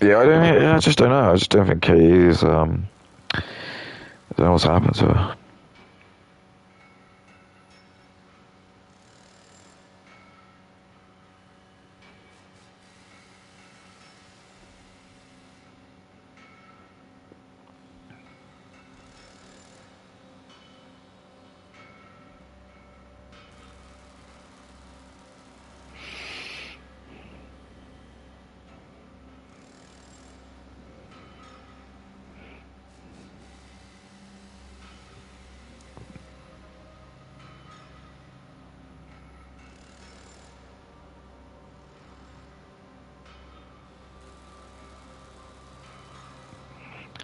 Yeah, I just don't know. I just don't think KE is, I don't know what's happened to her.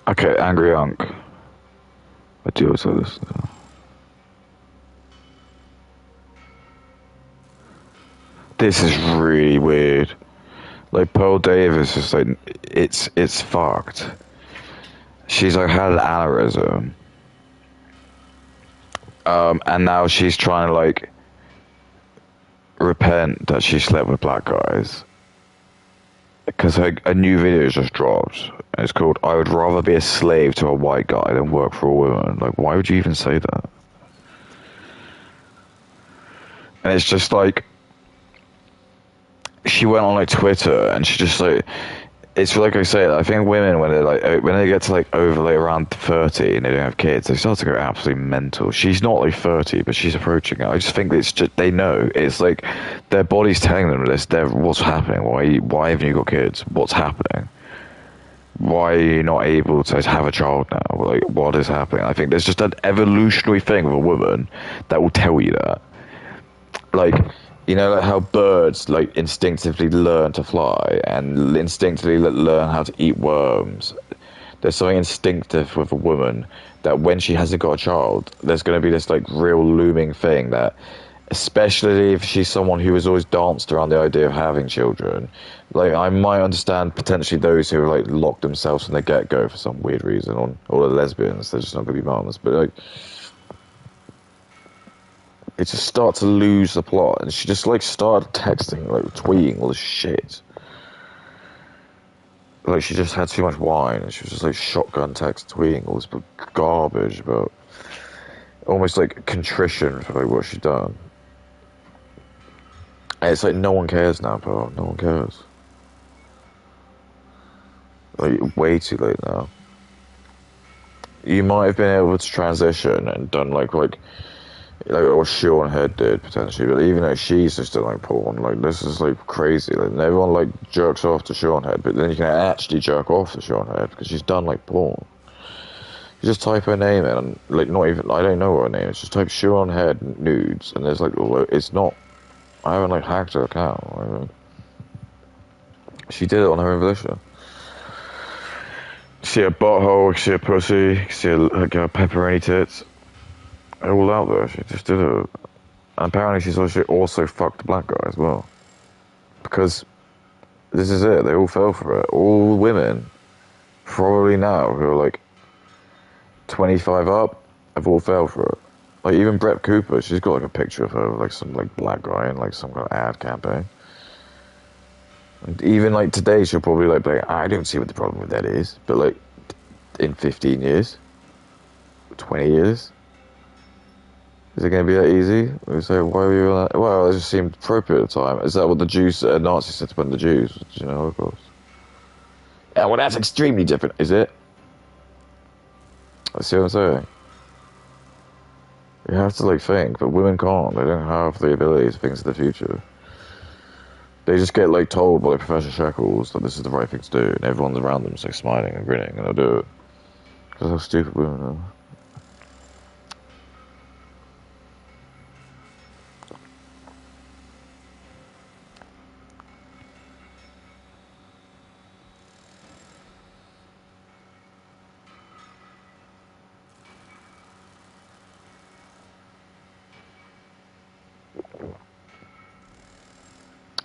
Okay, Angry Unc. I do also this. This is really weird. Like Pearl Davis is like, it's fucked. She's like had an aneurysm, and now she's trying to like repent that she slept with black guys. Because a new video just dropped. And it's called "I Would Rather Be a Slave to a White Guy Than Work for a Woman." Like, why would you even say that? And it's just like, she went on like Twitter and she just like, it's like I say, I think women when they get to like over like around 30 and they don't have kids, they start to go absolutely mental. She's not like 30, but she's approaching it. I just think it's just, they know it's like their body's telling them this. What's happening? Why haven't you got kids? What's happening? Why are you not able to have a child now? Like, what is happening? I think there's just an evolutionary thing with a woman that will tell you that. Like, you know, like how birds like instinctively learn to fly and instinctively learn how to eat worms. There's something instinctive with a woman that when she hasn't got a child, there's going to be this like real looming thing that, especially if she's someone who has always danced around the idea of having children. Like, I might understand potentially those who like lock themselves from the get-go for some weird reason, or the lesbians, they're just not going to be mums. But like, it just started to lose the plot, and she just like started texting, like tweeting all this shit. Like, she just had too much wine, and she was just like shotgun text tweeting all this garbage about almost like contrition for like what she'd done. And it's like no one cares now, bro. No one cares. Like, way too late now. You might have been able to transition and done like what Sean Head did potentially, but even though she's just done like porn, like this is like crazy. Like, everyone like jerks off to Sean Head, but then you can actually jerk off to Sean Head because she's done like porn. You just type her name in, and like not even, I don't know what her name is. Just type Sean Head nudes, and there's like, it's not. I haven't like hacked her account. I mean, she did it on her own volition. See her butthole, see her pussy, see her pepperoni tits. They're all out there. She just did it. And apparently she's also fucked a black guy as well. Because this is it. They all fell for it. All women, probably now, who are like 25 up, have all fell for it. Like, even Brett Cooper, she's got like a picture of her with like some like black guy in like some kind of ad campaign. And even like today, she'll probably like be like, I don't see what the problem with that is. But like, in 15 years, 20 years, is it going to be that easy? We say, why were you like, well, it just seemed appropriate at the time. Is that what the Jews, Nazis said to put in the Jews? You know, of course. Yeah, well, that's extremely different, is it? I see what I'm saying. You have to like think, but women can't. They don't have the ability to think to the future. They just get like told by Professor Shekels that this is the right thing to do, and everyone's around them is like smiling and grinning, and they'll do it. Because how stupid women are.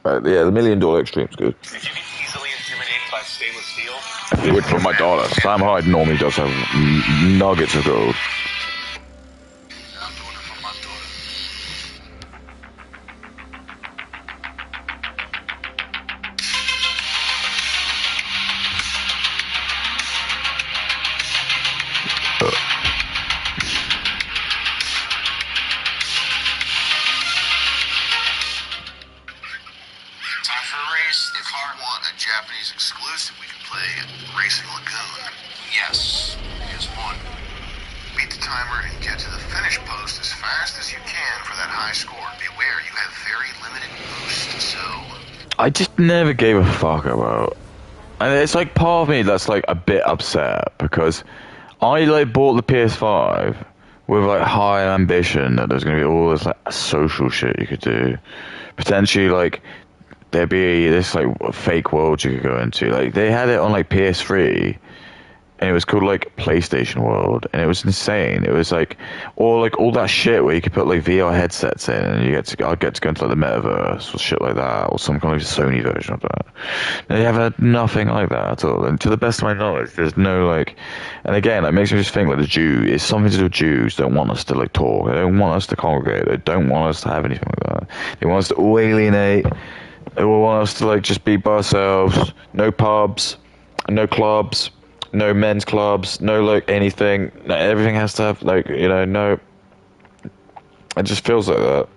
Yeah, the $1 million extreme's good. If you get easily intimidated by stainless steel, I do it for my daughter. Sam Hyde normally does have nuggets of gold. I'm doing it for my daughter. Time for a race. If you want a Japanese exclusive, we can play Racing Lagoon. Yes, here's one. Beat the timer and get to the finish post as fast as you can for that high score. Beware, you have very limited boost, so... I just never gave a fuck about. And it's like part of me that's like a bit upset because I like bought the PS5 with like high ambition that there's gonna be all this like social shit you could do. Potentially like there'd be this like fake world you could go into. Like they had it on like PS3 and it was called like PlayStation World and it was insane. It was like all that shit where you could put like VR headsets in and I'd get to go into like the metaverse or shit like that or some kind of Sony version of that. And they have had nothing like that at all. And to the best of my knowledge, there's no like. And again, it makes me just think like the Jew is something to do with Jews. Don't want us to like talk. They don't want us to congregate. They don't want us to have anything like that. They want us to all alienate. They will want us to like just be by ourselves. No pubs, no clubs. No men's clubs, no like anything. No, everything has to have like no. It just feels like that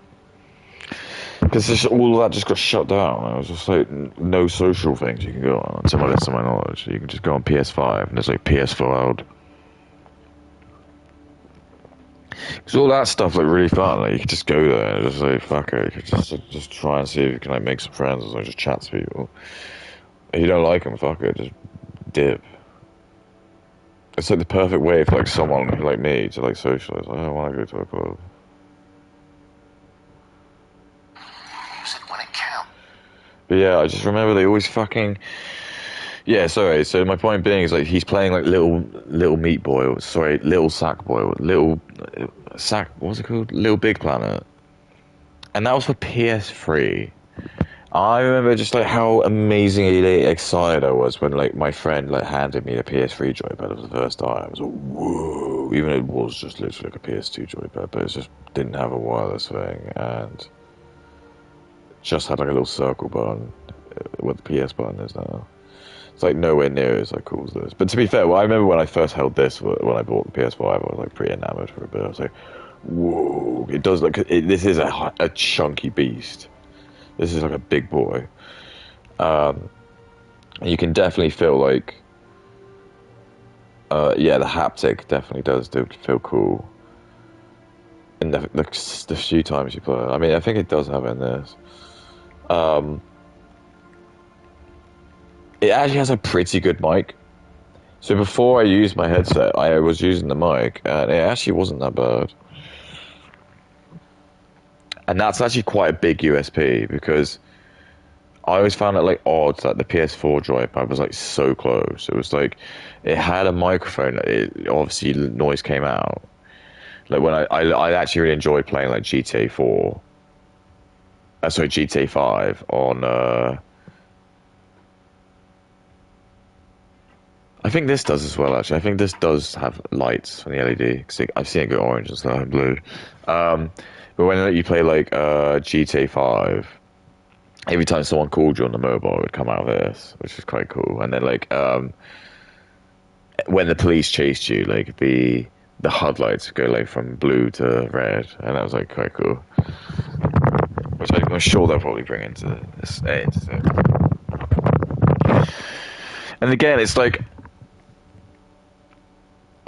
because all that just got shut down. It was just like no social things you can go on. To my best of my knowledge, you can just go on PS5 and there's like PS4 out. Because all that stuff like really fun. Like you could just go there and just like fuck it. You could just try and see if you can like make some friends or something. Just chat to people. If you don't like them, fuck it. Just dip. It's like the perfect way for like someone like me to like socialize. I don't want to go to a club. Use it when it counts. But yeah, I just remember they always fucking. Yeah, sorry. So my point being is like he's playing like little Meat Boy, or sorry, Little Sack Boy, or Little Sack. What's it called? Little Big Planet. And that was for PS3. I remember just like how amazingly excited I was when like my friend like handed me a PS3 joypad for the first time. I was like, whoa! Even it was just literally like a PS2 joypad, but it just didn't have a wireless thing and just had like a little circle button, what the PS button is now. It's like nowhere near as like cool as this. But to be fair, well, I remember when I first held this when I bought the PS5, I was like pretty enamored for a bit. I was like, whoa! It does like this is a chunky beast. This is like a big boy. You can definitely feel like, yeah, the haptic definitely does feel cool. In the few times you play it. I mean, I think it does have it in this. It actually has a pretty good mic. So before I used my headset, I was using the mic, and it actually wasn't that bad. And that's actually quite a big USP because I always found it like odd that the PS4 joypad was like so close. It was like it had a microphone. It obviously noise came out. Like when I actually really enjoyed playing like GTA 4. Sorry, GTA 5 on. I think this does as well. Actually, I think this does have lights on the LED. Cause I've seen it go orange and stuff and blue. But when you play like GTA 5, every time someone called you on the mobile, it would come out of this, which is quite cool. And then like when the police chased you, like the HUD lights go like from blue to red, and that was like quite cool. Which I'm sure they'll probably bring into this. And again, it's like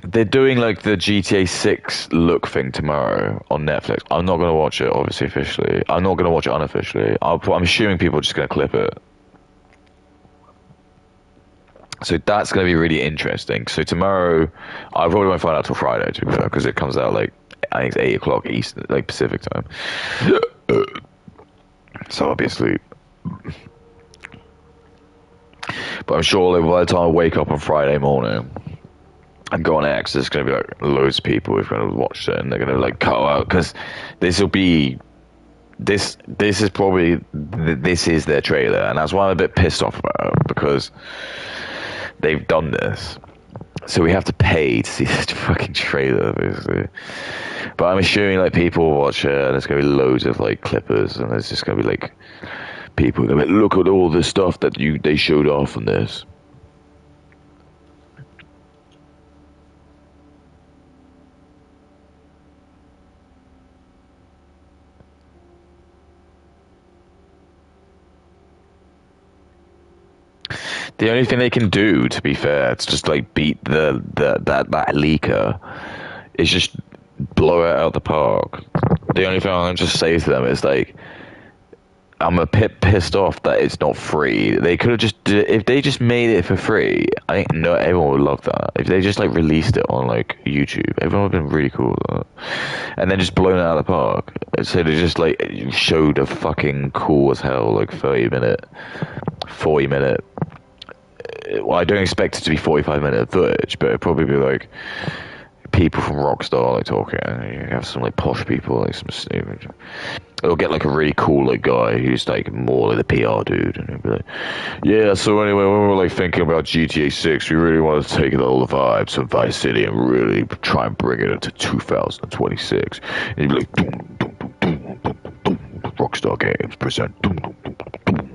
they're doing like the GTA 6 look thing tomorrow on Netflix. I'm not going to watch it, obviously, officially. I'm not going to watch it unofficially. I'm assuming people are just going to clip it. So that's going to be really interesting. So tomorrow, I probably won't find out till Friday, to be fair, because it comes out like I think it's 8 o'clock Eastern, like Pacific time. So I'll be asleep. But I'm sure like, by the time I wake up on Friday morning and go on X, there's going to be like loads of people who've going to watch it, and they're going to like cut out because this will be this is probably this is their trailer, and that's why I'm a bit pissed off about it, because they've done this. So we have to pay to see this fucking trailer, basically. But I'm assuming like people will watch it, and there's gonna be loads of like clippers, and there's just gonna be like people gonna be like, look at all the stuff that they showed off in this. The only thing they can do, to be fair, it's just like beat that leaker. Is just blow it out of the park. The only thing I can just say to them is like, I'm a bit pissed off that it's not free. They could have just if they just made it for free. I think no, everyone would love that. If they just like released it on like YouTube, everyone would have been really cool with that. And then just blown it out of the park. So they just like showed a fucking cool as hell like 30-minute, 40-minute. Well, I don't expect it to be 45-minute footage, but it'd probably be like people from Rockstar like talking. You have some like posh people, like some Stephen. It'll get like a really cool like guy who's like more like the PR dude, and he'll be like, "Yeah, so anyway, when we were like thinking about GTA 6, we really wanted to take all the vibes of Vice City and really try and bring it into 2026." And you'd be like, "Doom, doom, doom, doom, doom, doom, Rockstar Games present." Doom, doom, doom, doom, doom.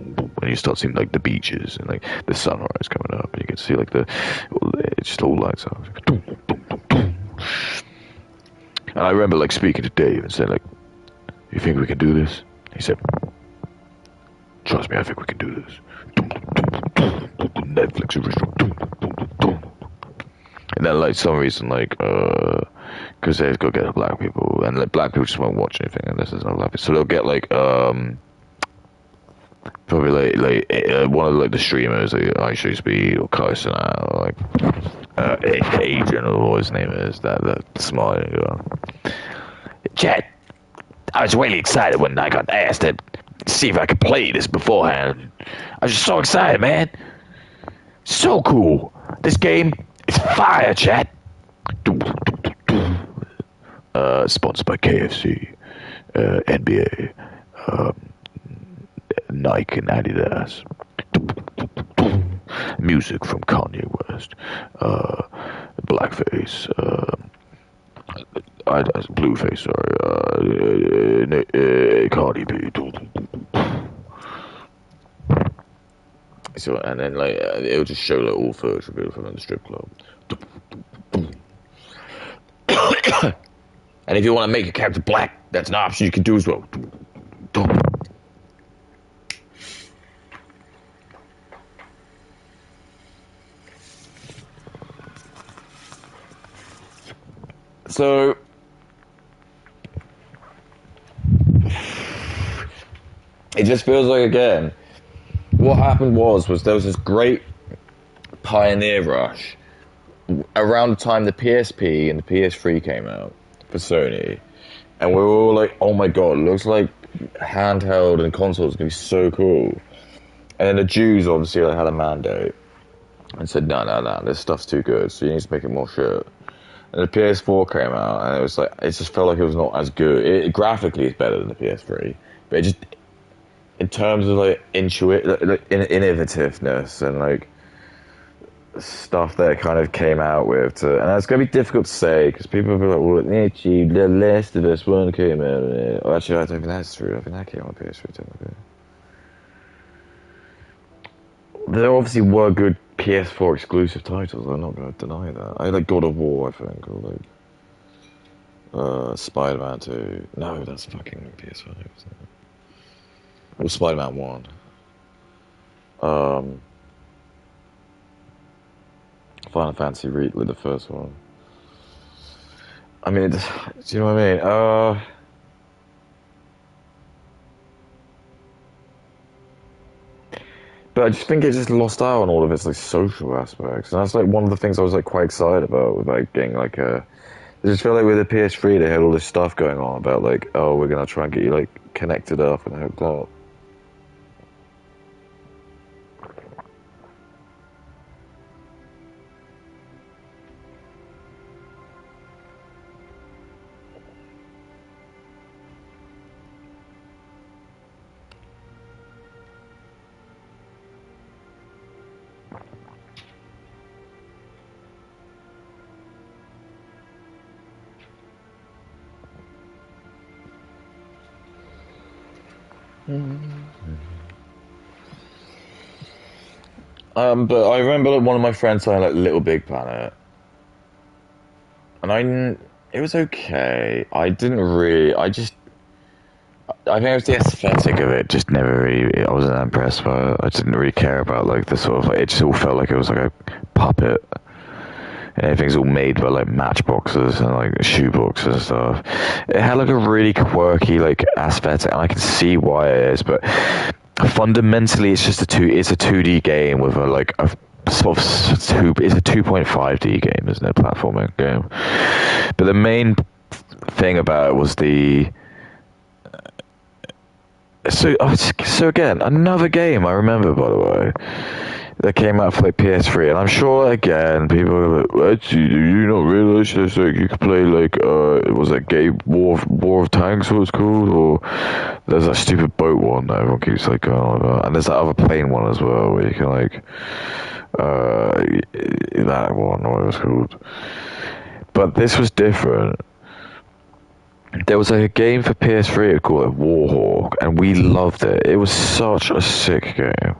And you start seeing like the beaches and like the sunrise coming up, and you can see like it just all lights up. Doom, doom, doom, doom. And I remember like speaking to Dave and saying like, "You think we can do this?" He said, "Trust me, I think we can do this." Netflix original. And then like some reason like because they've got to get black people, and like black people just won't watch anything unless there's no black people. So they'll get like probably like one of like the streamers like Ice Speed or Carson or like Adrian or what his name is, that smiling guy. Chat. I was really excited when I got asked to see if I could play this beforehand. I was just so excited, man. So cool. This game is fire, chat. Sponsored by KFC, NBA, Nike and Adidas. Music from Kanye West, Blackface, Blueface, sorry, Cardi B. So, and then like it'll just show like all footage of people from the strip club. And if you want to make your character black, that's an option you can do as well. So it just feels like, again, what happened was there was this great pioneer rush around the time the PSP and the PS3 came out for Sony, and we were all like, "Oh my god, it looks like handheld and consoles are gonna be so cool." And then the Jews obviously like, had a mandate and said, "No, this stuff's too good, so you need to make it more shit." And the PS4 came out, and it was like it just felt like it was not as good. Graphically, it's better than the PS3, but it just in terms of like innovativeness and like stuff that it kind of came out with, and it's gonna be difficult to say because people will be like, "Well, actually, The Last of Us 1 came out." Well, actually, I don't think that's true. I think that came on PS3 technically. There obviously were good PS4 exclusive titles. I'm not going to deny that. I like God of War, I think, or like Spider-Man 2. No, that's fucking PS5. Isn't it? Or Spider-Man 1. Final Fantasy like the first one. I mean, do you know what I mean? But I just think it just lost out on all of its like social aspects, and that's like one of the things I was like quite excited about with like getting like a. I just feel like with the PS3 they had all this stuff going on about like, oh, we're gonna try and get you like connected up and hooked up. But I remember like, one of my friends saying like Little Big Planet, and it was okay. I didn't really. I think it was the aesthetic of it. Just never really. I wasn't impressed by it. I didn't really care about like the sort of. Like, it just all felt like it was like a puppet. And everything's all made by like matchboxes and like shoeboxes and stuff. It had like a really quirky like aesthetic, and I can see why it is, but fundamentally it's just it's a 2D game with a like a sort of it's a 2.5D game, isn't it? Platforming game. But the main thing about it was the so again, another game I remember, by the way, that came out for like PS3, and I'm sure again people are like, what, you don't realize this, like you could play like it was that game War of Tanks, what it's called, or there's that stupid boat one that everyone keeps like going on about, and there's that other plane one as well where you can like that one, what it was called. But this was different. There was a game for PS3 called Warhawk, and we loved it. It was such a sick game.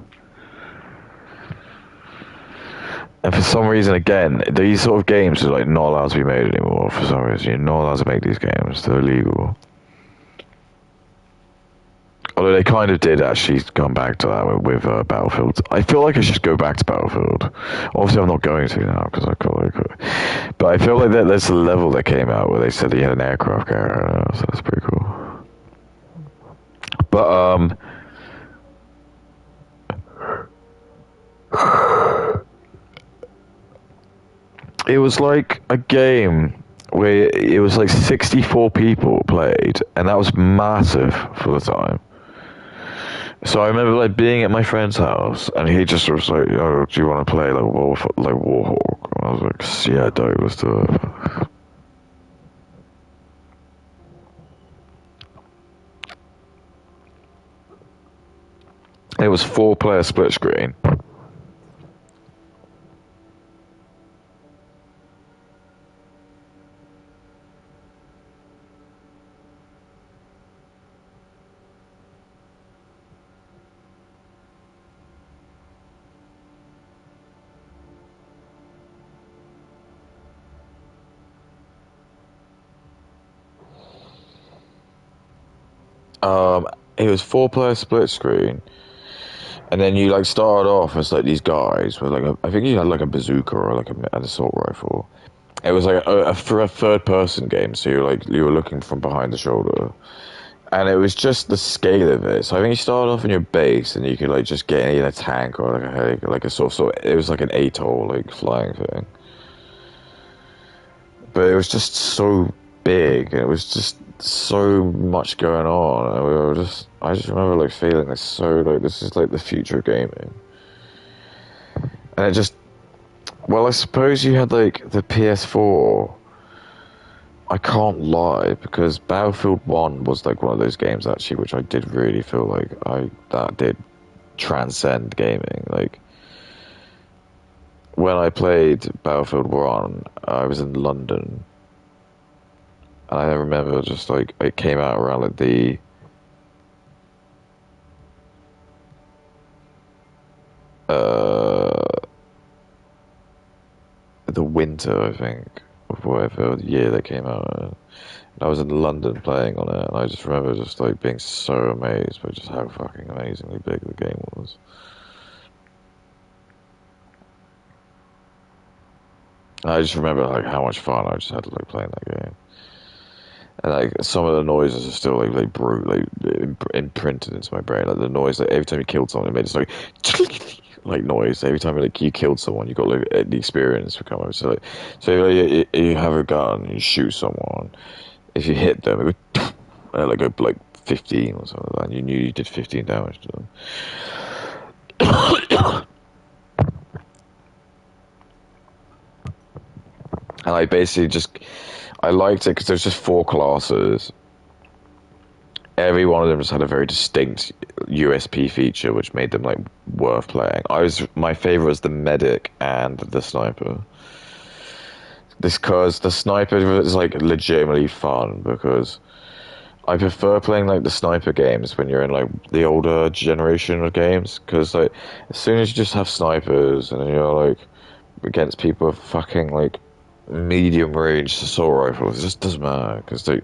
And for some reason, again, these sort of games are like not allowed to be made anymore. For some reason, you're not allowed to make these games; they're illegal. Although they kind of did actually come back to that with Battlefield. I feel like I should go back to Battlefield. Obviously, I'm not going to now because I got like. But I feel like there's a level that came out where they said he had an aircraft carrier, so that's pretty cool. But it was like a game where it was like 64 people played, and that was massive for the time. So I remember like being at my friend's house, and he just was like, "Oh, do you want to play like Warhawk?" And I was like, "Yeah, dope, let's do it." It was 4-player split screen. It was 4-player split screen, and then you like started off as like these guys with like I think you had like a bazooka or like an assault rifle. It was like a third person game, so you were looking from behind the shoulder, and it was just the scale of it. So I think you started off in your base, and you could like just get in a tank or like a like a sort of it was like an atoll like flying thing, but it was just so big, and it was just so much going on, and I just remember like feeling like so like this is like the future of gaming, and it just well I suppose you had like the PS4. I can't lie because Battlefield 1 was like one of those games actually which I did really feel like that did transcend gaming. Like when I played Battlefield 1, I was in London, and I remember just like it came out around like the winter, I think, of whatever year they came out. And I was in London playing on it, and I just remember just like being so amazed by just how fucking amazingly big the game was. I just remember like how much fun I just had like playing that game. And like some of the noises are still like brute, like imprinted into my brain. Like the noise, like every time you killed someone, it made this like noise. Every time like you killed someone, you got like the experience become over. So like, so you have a gun, you shoot someone. If you hit them, it would like go like 15 or something like that. And you knew you did 15 damage to them. And I basically just, I liked it because there's just 4 classes. Every one of them just had a very distinct USP feature, which made them like worth playing. My favorite was the medic and the sniper. This because the sniper is like legitimately fun because I prefer playing like the sniper games when you're in like the older generation of games because like as soon as you just have snipers and you're like against people with fucking like medium range assault rifles, it just doesn't matter because they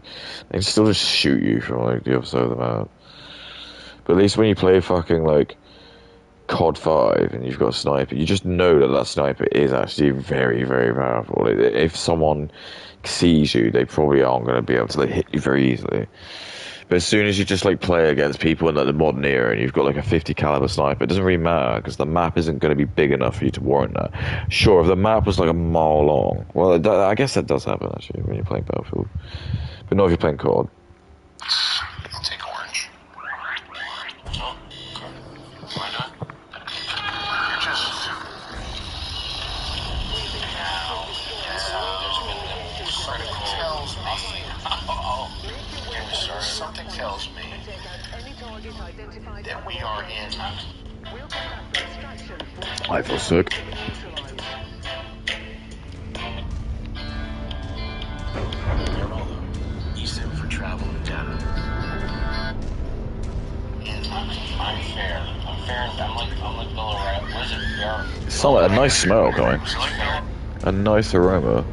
can still just shoot you from like the other side of the map. But at least when you play fucking like COD 5 and you've got a sniper, you just know that that sniper is actually very, very powerful. If someone sees you, they probably aren't going to be able to like hit you very easily. But as soon as you just like play against people in like the modern era and you've got like a 50 caliber sniper, it doesn't really matter because the map isn't going to be big enough for you to warrant that. Sure, if the map was like a mile long, well, I guess that does happen actually when you're playing Battlefield, but not if you're playing COD. I'll take orange. Oh, okay. Why not? You're just... Now, something tells me that we are in... I feel sick. Eastern for travel and data. Unfair. I'm like Bill O'Reilly. What is it? It's a nice smell going. A nice aroma.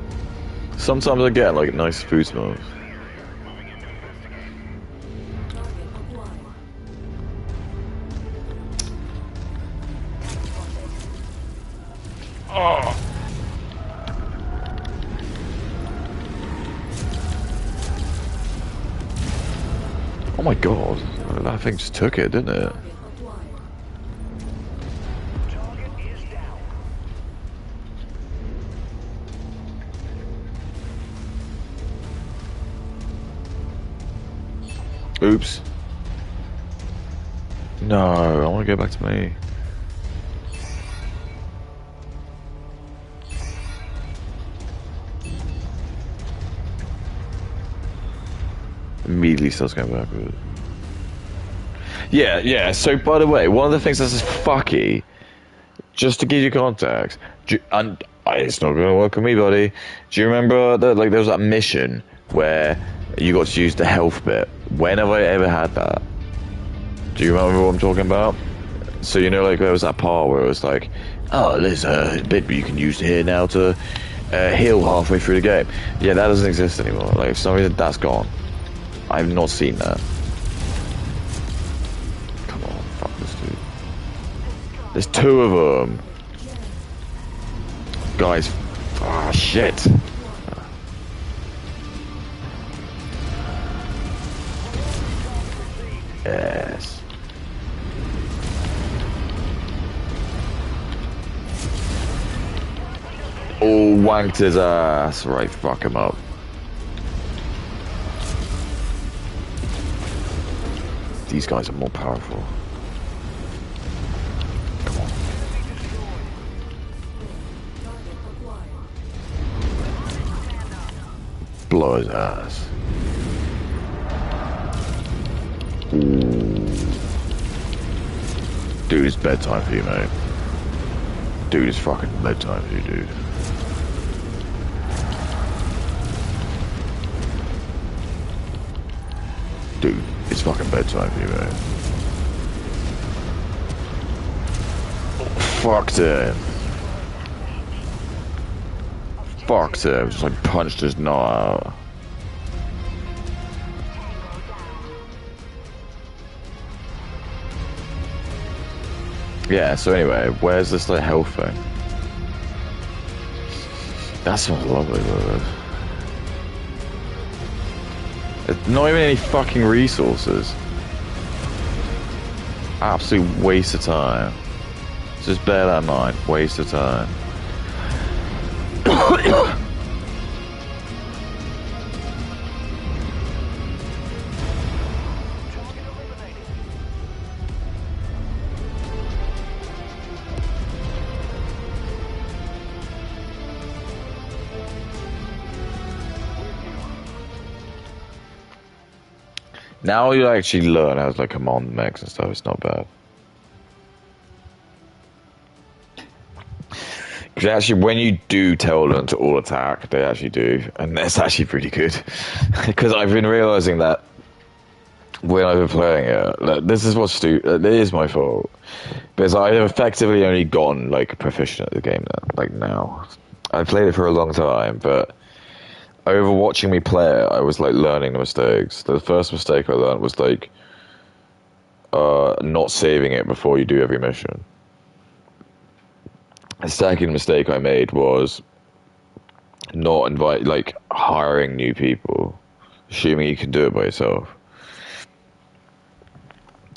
Sometimes I get like nice food smells. Oh. Oh my god, that thing just took it, didn't it? Oops. No, I want to go back to me. Immediately starts going backwards. Yeah, so by the way, one of the things that's fucky, just to give you context, and it's not going to work with me, buddy. Do you remember that like there was that mission where you got to use the health bit? When have I ever had that? Do you remember what I'm talking about? So you know, like there was that part where it was like, oh, there's a bit you can use here now to heal halfway through the game. Yeah, that doesn't exist anymore. Like for some reason that's gone. I've not seen that. Come on, fuck this dude. There's 2 of them. Guys, ah, shit. Yes. Oh, wanked his ass. Right, fuck him up. These guys are more powerful. Come on. Blow his ass. Ooh. Dude, it's bedtime for you, mate. Dude, it's fucking bedtime for you, dude. Dude, it's fucking bedtime for you, mate. Oh, fucked him. Fucked him. Just like punched his knot out. Yeah, so anyway, where's this like health thing? That smells lovely, though. Not even any fucking resources. Absolute waste of time. Just bear that in mind. Waste of time. Now you actually learn how to like command mechs and stuff. It's not bad. Because actually, when you do tell them to all attack, they actually do, and that's actually pretty good. Because I've been realizing that when I've been playing it, like, this is what's stupid. It is my fault because I have effectively only gotten like proficient at the game now. Like now, I've played it for a long time, but over watching me play it, I was like learning the mistakes. The first mistake I learned was like not saving it before you do every mission. The second mistake I made was not hiring new people, assuming you can do it by yourself.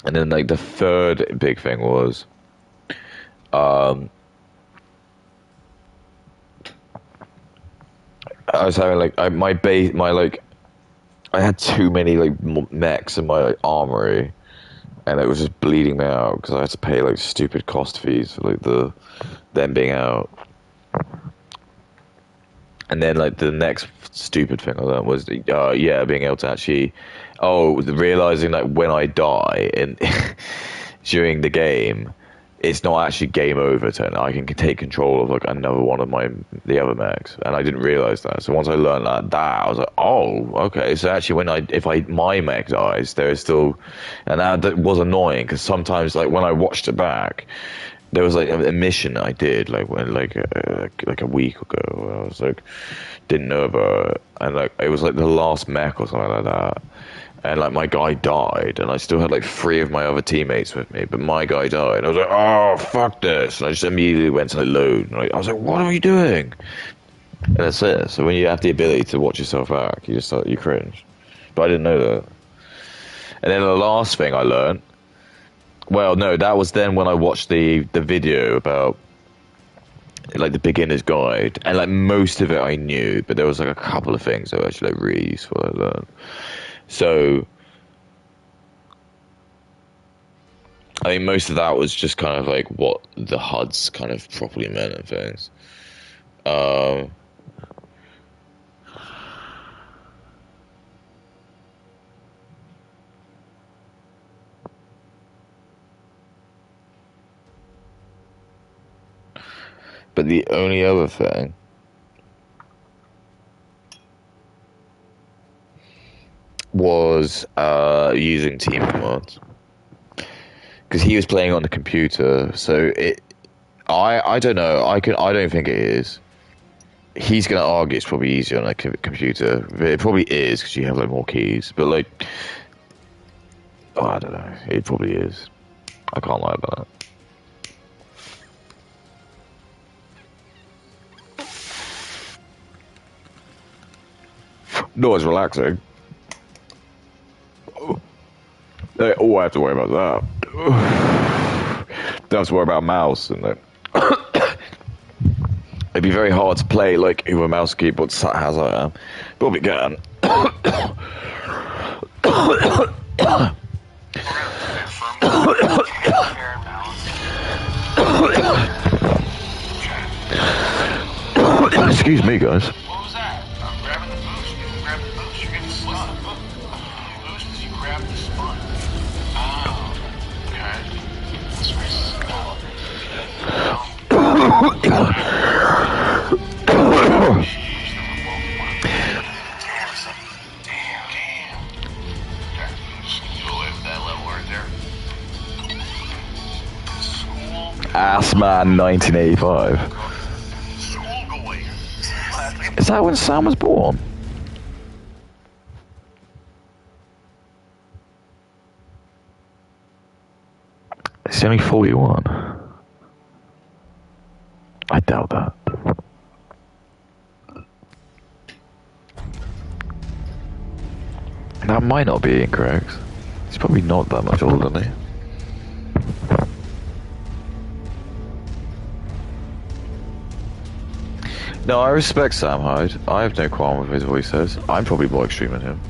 And then like the third big thing was I was having like I had too many like mechs in my like, armory, and it was just bleeding me out because I had to pay like stupid cost fees for like them being out. And then like the next stupid thing I learned was being able to actually realizing that when I die in during the game, it's not actually game over turn. I can take control of like another one of the other mechs, and I didn't realize that. So once I learned that I was like, oh, okay. So actually, if my mech dies, there is still, and that was annoying because sometimes like when I watched it back, there was like a mission I did like a week ago. Where I was like didn't know about it, and like it was like the last mech or something like that. And like my guy died, and I still had like 3 of my other teammates with me, but my guy died. I was like, "Oh fuck this!" And I just immediately went to like load. And I was like, "What are you doing?" And that's it. So when you have the ability to watch yourself back, you cringe. But I didn't know that. And then the last thing I learned, well, no, that was then when I watched the video about like the beginner's guide, and like most of it I knew, but there was like a couple of things that were actually like really useful I learned. So, I mean, most of that was just kind of like what the HUDs kind of properly meant and things. But the only other thing was using team commands. Because he was playing on the computer, so I don't know. I don't think it is. He's gonna argue it's probably easier on a computer. It probably is because you have like more keys. But like, I don't know. It probably is. I can't lie about that. No, it's relaxing. Oh, I have to worry about that. Don't have to worry about mouse and that. It'd be very hard to play like with a mouse keyboard as I am, but we can. Excuse me, guys. What was that? I'm grabbing the boost. You can grab the boost. You're getting spun. Boost is you grab the spun. Oh, okay. This race is about. Assman 1985. Is that when Sam was born? It's only 41. I doubt that. That might not be incorrect. He's probably not that much older than me. No, I respect Sam Hyde. I have no qualm with his what he says. I'm probably more extreme than him.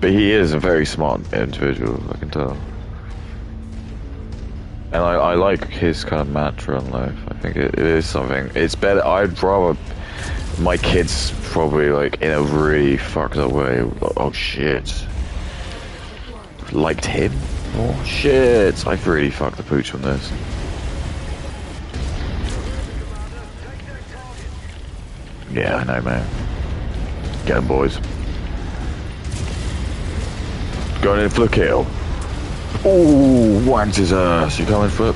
But he is a very smart individual, I can tell. And I like his kind of mantra on life. I think it is something. It's better. I'd rather my kids probably like in a really fucked up way. Oh shit! Liked him? Oh shit! I've really fucked the pooch from this. Yeah, I know, man. Get him, boys. Going in for the kill. Ooh, wanked his ass. You coming for it?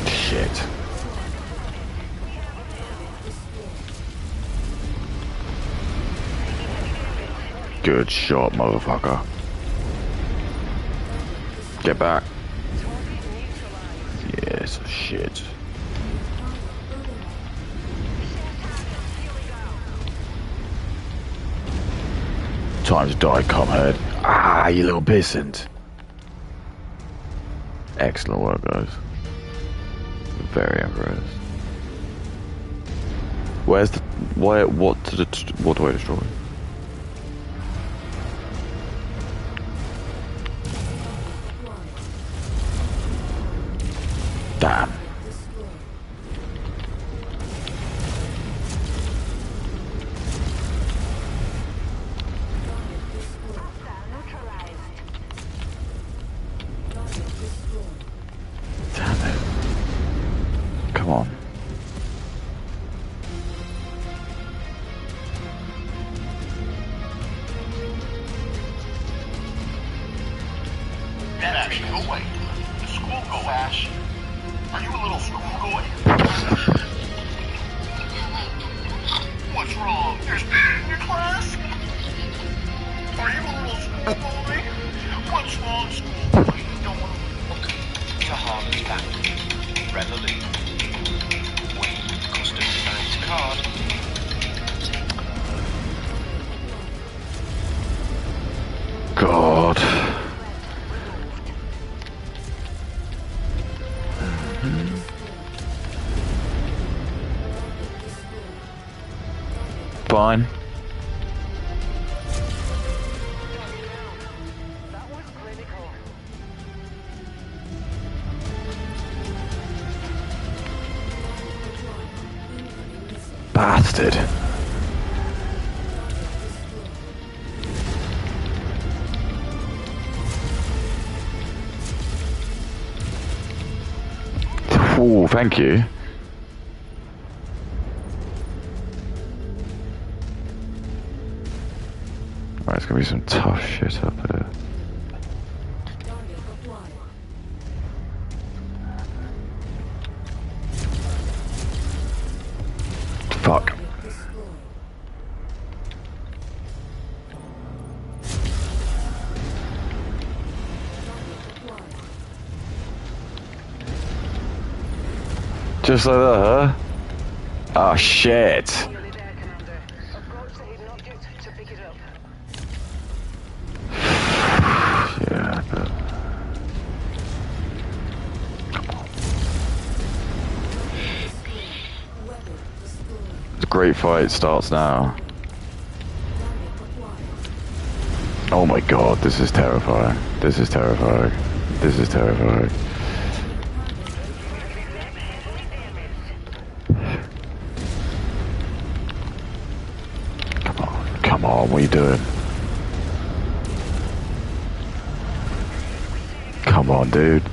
Shit. Good shot, motherfucker. Get back. Yes, shit. Time to die, cumhead. Ah, you little pissant. Excellent work, guys. Very impressed. Where's the... Why... What do I destroy? Damn. Damn it. Come on. That actually, oh wait. The school go, Ash. Are you a little schoolboy? What's wrong? There's in your class? Are you a little schoolboy? What's wrong, schoolboy? You don't want to look your heart back. Readily. Wait, custom designed card. God. Fine. Bastard. Oh, thank you. Right, it's gonna be some tough shit up there. Fuck. Just like that, huh? Oh shit. Yeah, but... The great fight starts now. Oh my god, this is terrifying. This is terrifying. This is terrifying. Come on, what are you doing? Come on, dude.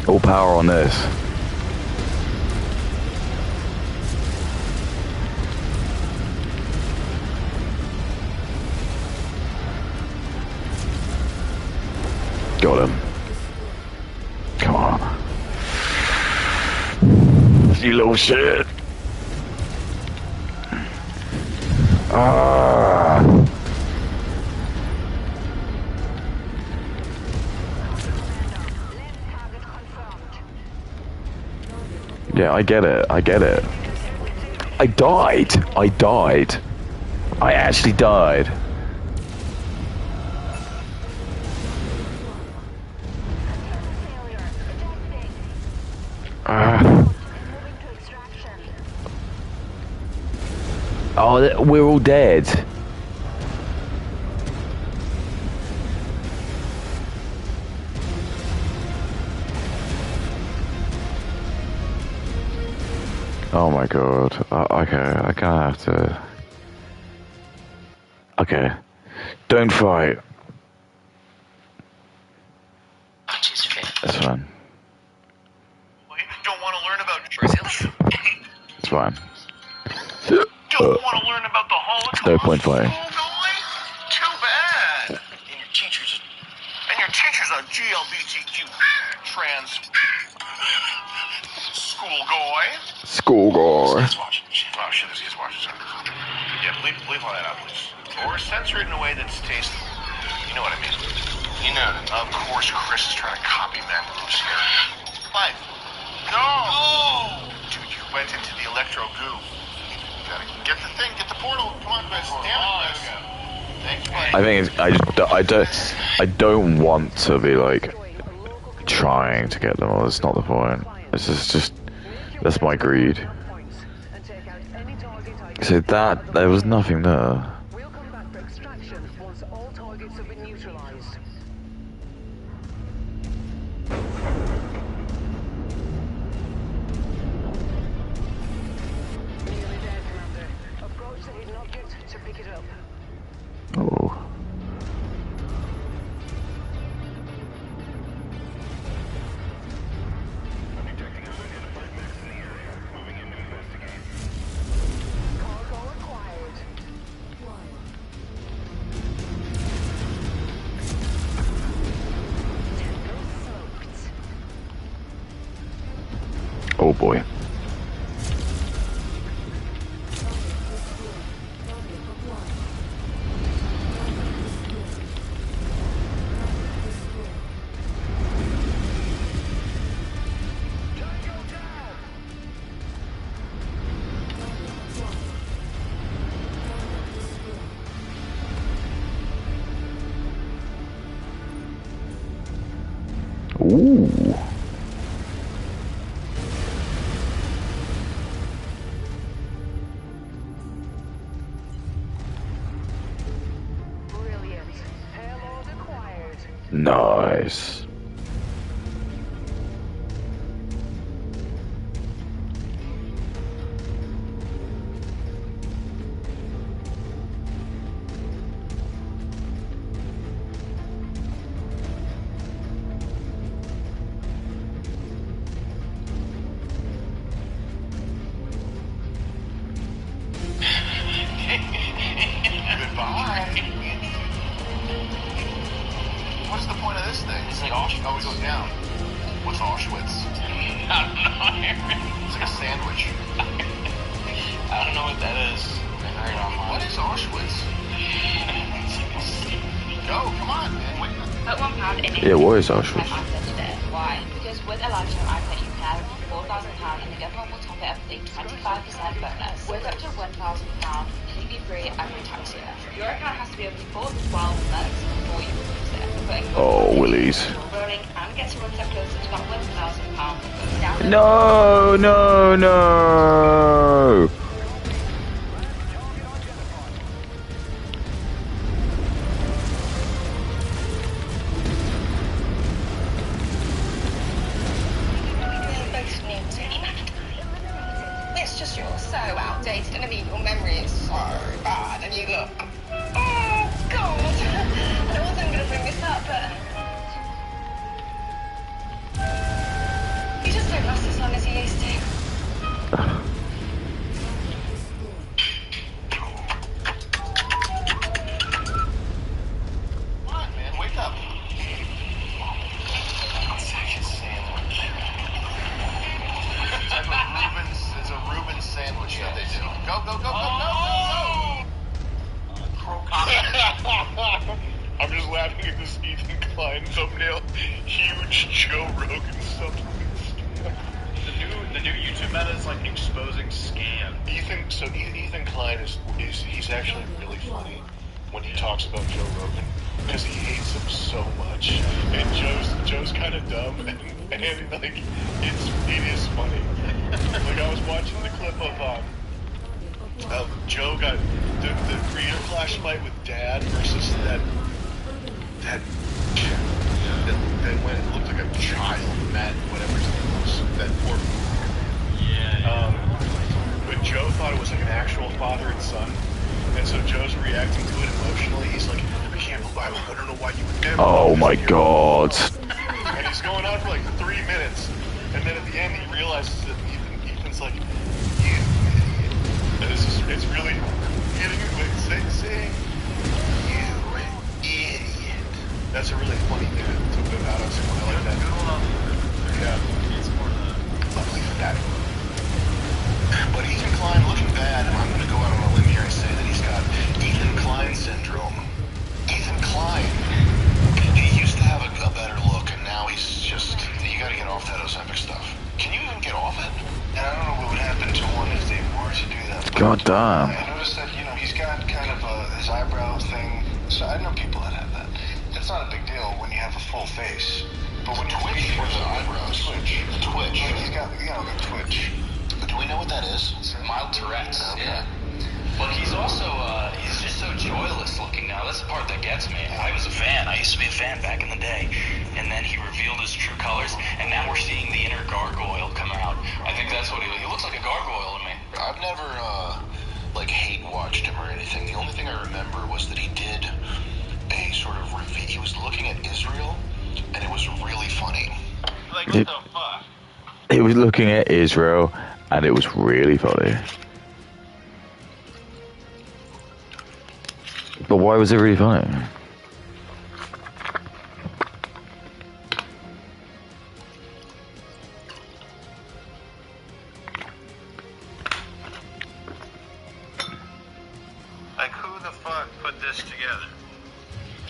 All power on this. Got him. you little shit. Ah. Yeah, I get it. I get it. I died. I died. I actually died. Oh, we're all dead. Oh my god. Okay, I kinda have to... Okay. Don't fight. That's fine. You don't want to learn about Brazil? It's fine. Don't want to learn about the Holocaust? No point fighting. Too bad. And your teacher's a GLBTQ trans schoolboy. He's watching. Oh shit, he's watching. Yeah, bleep all that out, please. Or censor it in a way that's tasteful. You know what I mean. You know. Of course, Chris is trying to copy Matt Bruce here. Life. No! Dude, you went into the electro goo. You gotta get the thing, get the portal. Come on, Chris. Damn it, Chris. Thank you, buddy. I think I don't want to be like trying to get them all. That's not the point. It's just that's my greed. So there was nothing there. We'll come back for extraction once all targets have been neutralized. Nearly there, Commander. Approach the hidden object to pick it up. Oh. Cargo acquired. Tango soaked. Oh boy. Ooh. Brilliant. Payload acquired. Nice. Goodbye. What's the point of this thing? It's like Auschwitz. Oh, we go down. What's Auschwitz? I don't know. It's like a sandwich. I don't know what that is. I heard it online. What is Auschwitz? Go, come on, man. Wait. Put £1 in it. Yeah, what is Auschwitz? Why? Because with a lifetime iPad you can have £4,000 and the government will top it up with a 25% bonus. With up to £1,000 completely free every tax year. Your account has to be open for 12 months before you can use it. Putting Oh, Willies. rolling and get you one step closer to that £1,000. No, no, no. It's just you're so outdated and I mean your memory is so bad and you look, oh god, I wasn't going to bring this up but you just don't last as long as you used to. at this Ethan Klein thumbnail. Huge Joe Rogan supplements. The new YouTube meta is like exposing scam. Ethan Klein he's actually really funny when he talks about Joe Rogan because he hates him so much, and Joe's kind of dumb, and like it is funny. Like I was watching the clip of Joe got the creator clash fight with Dad versus that when it looked like a child, Matt, whatever his name was, that poor. But Joe thought it was like an actual father and son, and so Joe's reacting to it emotionally. He's like, I don't know why you would never. Oh my god. And he's going on for like 3 minutes, and then at the end he realizes that Ethan's like, you idiot. And it's really getting it. Like, say, you idiot. That's a really funny thing to put out on someone. I like that. Yeah. It's more Lovely fat. But Ethan Klein looking bad, and I'm going to go out on a limb here and say that he's got Ethan Klein syndrome. Ethan Klein, he used to have a better look, and now he's just, you got to get off that Ozempic stuff. Can you even get off it? And I don't know what would happen to one if they were to do that. God damn. I noticed that, he's got kind of his eyebrow thing. So I know people that have that. It's not a big deal when you have a full face. But when you're twitch for the eyebrows, the twitch. He's got, the twitch. Do we know what that is? mild Tourette's. Okay. Yeah. But he's also, he's just so joyless looking now. That's the part that gets me. I was a fan. I used to be a fan back in the day. And then he revealed his true colors, and now we're seeing the inner gargoyle come out. I think that's what he looks like a gargoyle to me. I've never, hate watched him or anything. The only thing I remember was that he did a sort of review. He was looking at Israel, and it was really funny. Like, what the fuck? He was looking at Israel, and it was really funny. But why was it really funny? Like, who the fuck put this together?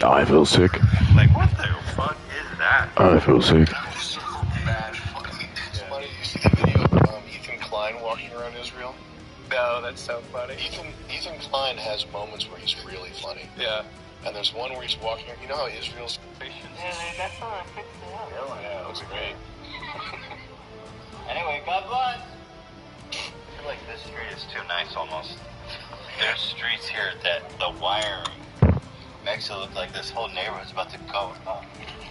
I feel sick. Like, what the fuck is that? I feel sick. It's so bad funny. It's funny. You see the video of Ethan Klein walking around Israel? No, that's so funny. Ethan Klein has moments where he's really funny. Yeah. And there's one where he's walking. You know how Israel's. Yeah, that's how I fixed it up. Yeah, it looks great. Anyway, God bless. I feel like this street is too nice almost. There's streets here that the wiring makes it look like this whole neighborhood's about to go up.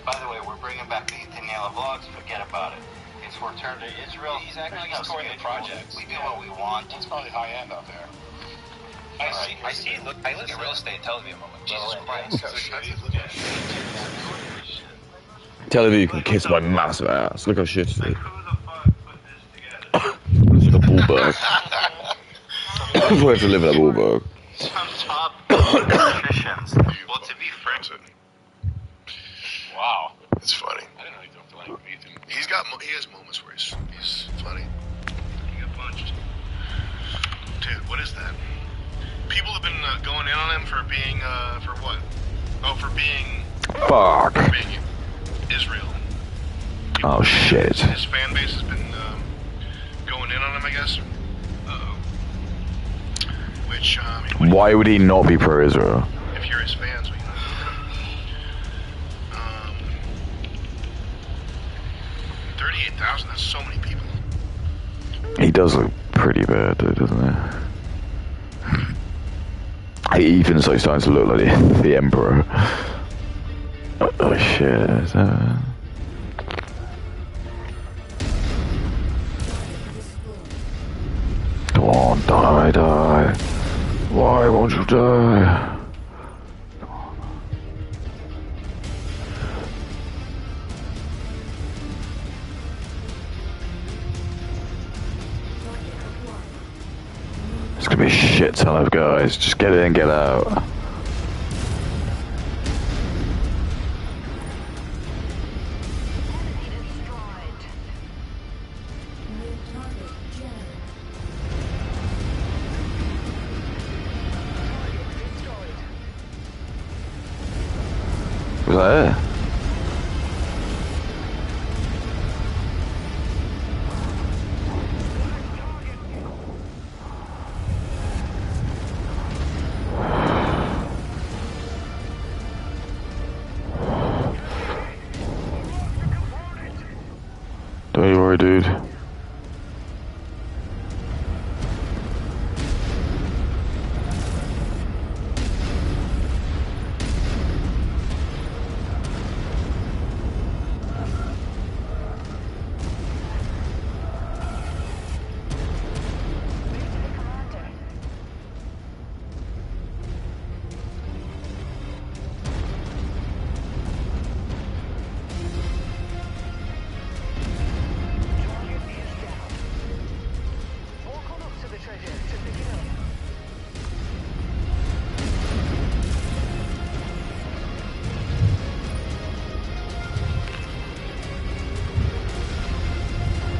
By the way, we're bringing back the Daniela vlogs. Forget about it. It's return to Israel. He's acting like he's touring the projects. We do what we want. It's probably high end out there. I see. Look, I look at real estate. Tell me a moment. Jesus Christ. Tell him you can kiss my massive ass. Look how shit it is. Who the fuck put this together? It's like a bullberg. I have to live in a bullberg. Some top electricians. Well, to be frank. Wow. It's funny. I didn't know he talked like Ethan. He has moments where he's funny. He got punched. Dude, what is that? People have been going in on him for being, for what? Oh, for being... Fuck. For being Israel. Oh shit. His fan base has been going in on him, I guess. Uh-oh. Which, Why would he not be pro-Israel? if you're his fans, we know. 38,000, that's so many people. He does look pretty bad though, doesn't he? He even so starting to look like the Emperor. Oh shit, is that... Come on, die. Why won't you die? It's gonna be a shit ton of guys. Just get in and get out. that it? Don't you worry, dude.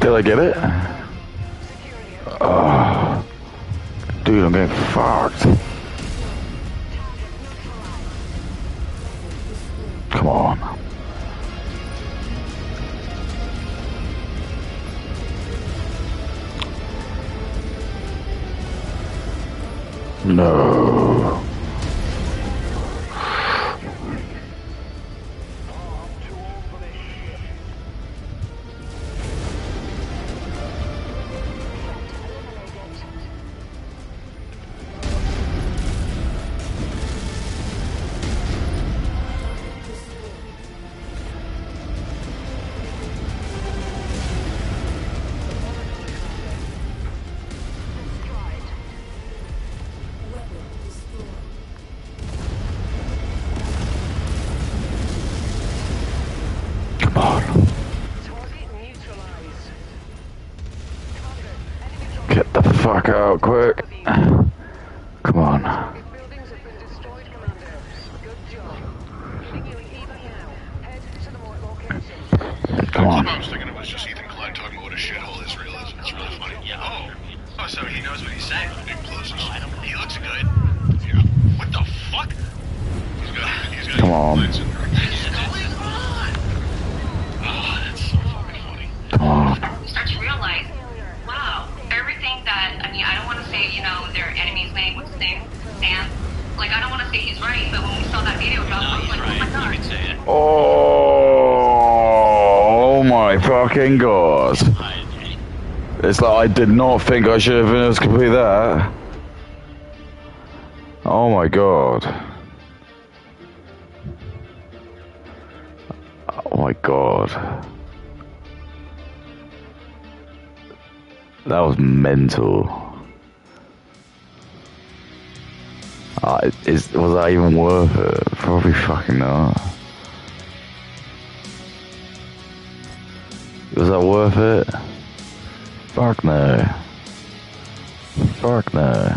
Did I get it? Oh, dude, I'm getting fucked. Come on. No. Get the fuck out quick. Come on. Buildings have been destroyed, Commander. Good job. Giving you an even now. Head to the morgue location. Come on. I was thinking it was just Ethan Klein talking about what a shithole Israel is. It's really funny. Yeah. Oh, so he knows what he's saying. Big closes. He looks good. Yeah. What the fuck? He's got Come on. What's going on? Oh, that's so fucking funny. Come on. We start to realize, wow, everything that, I mean, I don't want to say, you know, their enemy's name, what's his name? Sam? Like, I don't want to say he's right, but when we saw that video drop, I was like, oh my god. You can say it. Oh my fucking god. It's like I did not think I should have been able to complete that. Oh my god. Oh my god. That was mental. Was that even worth it? Probably fucking not. Was that worth it? Fuck no. Fuck no.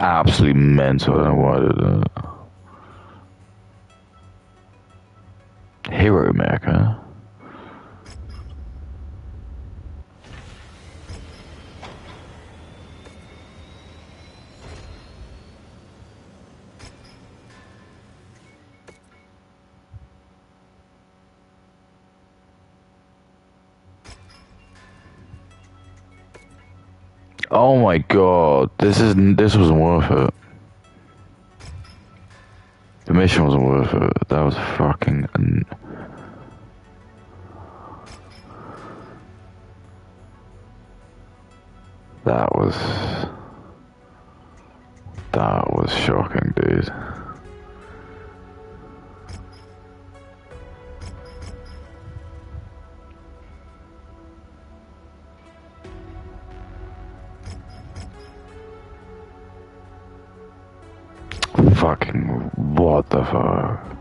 Absolutely mental. I don't know why I did that. Hero Mecha. Oh my god, this wasn't worth it. The mission wasn't worth it. That was fucking. That was That's shocking, dude. Fucking what the fuck?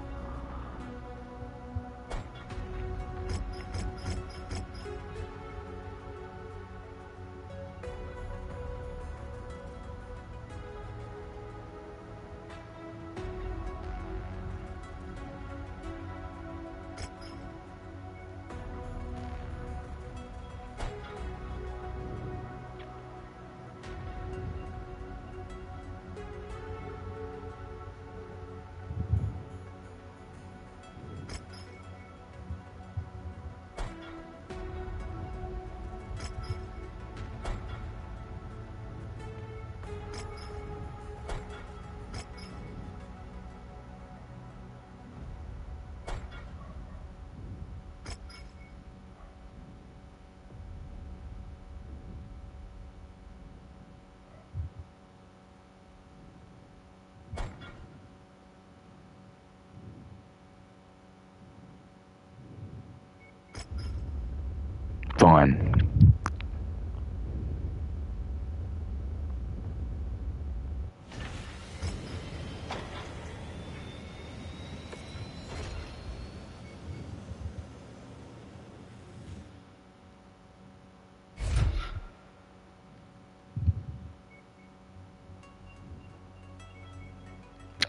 Fine.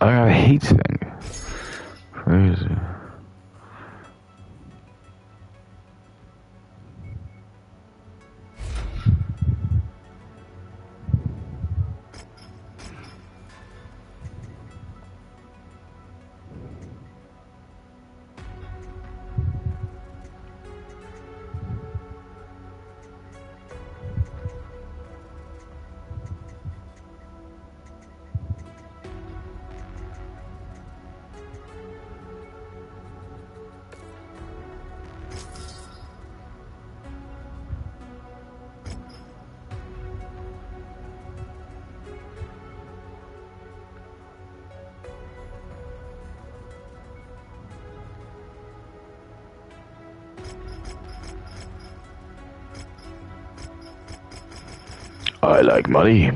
I got a heat sink. Crazy. I like money.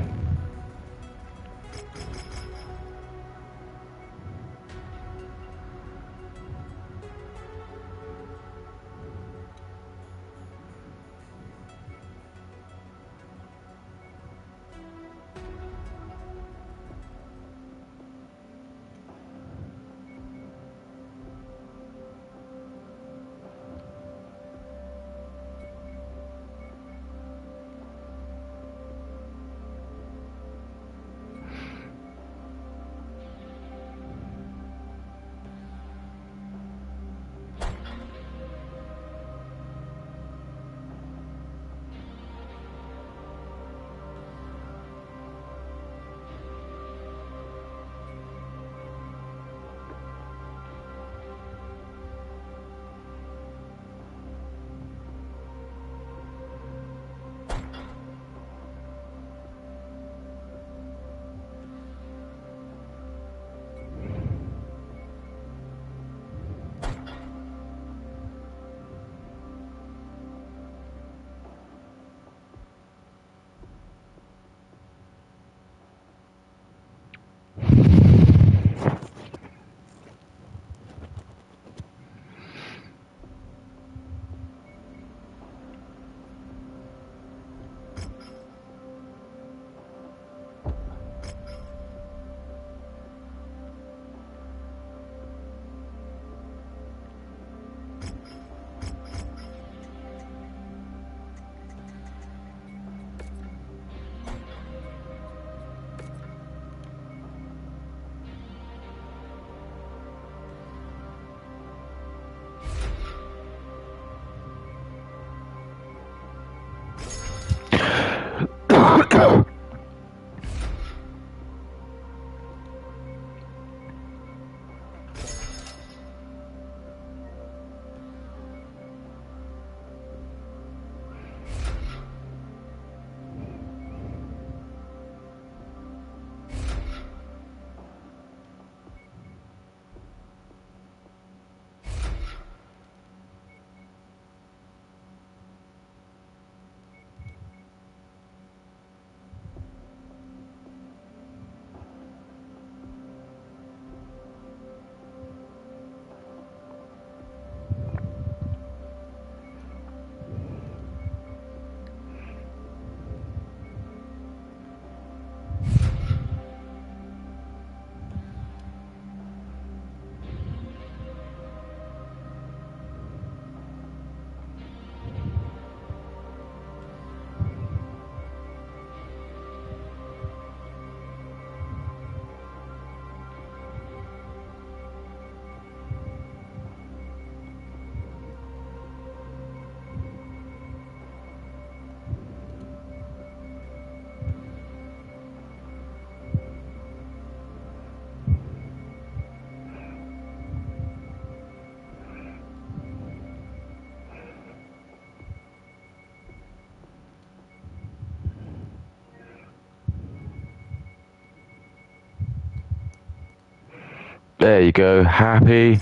There you go. Happy.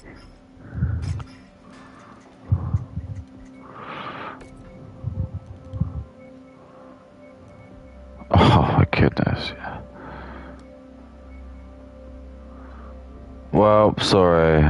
Oh my goodness. Well, sorry.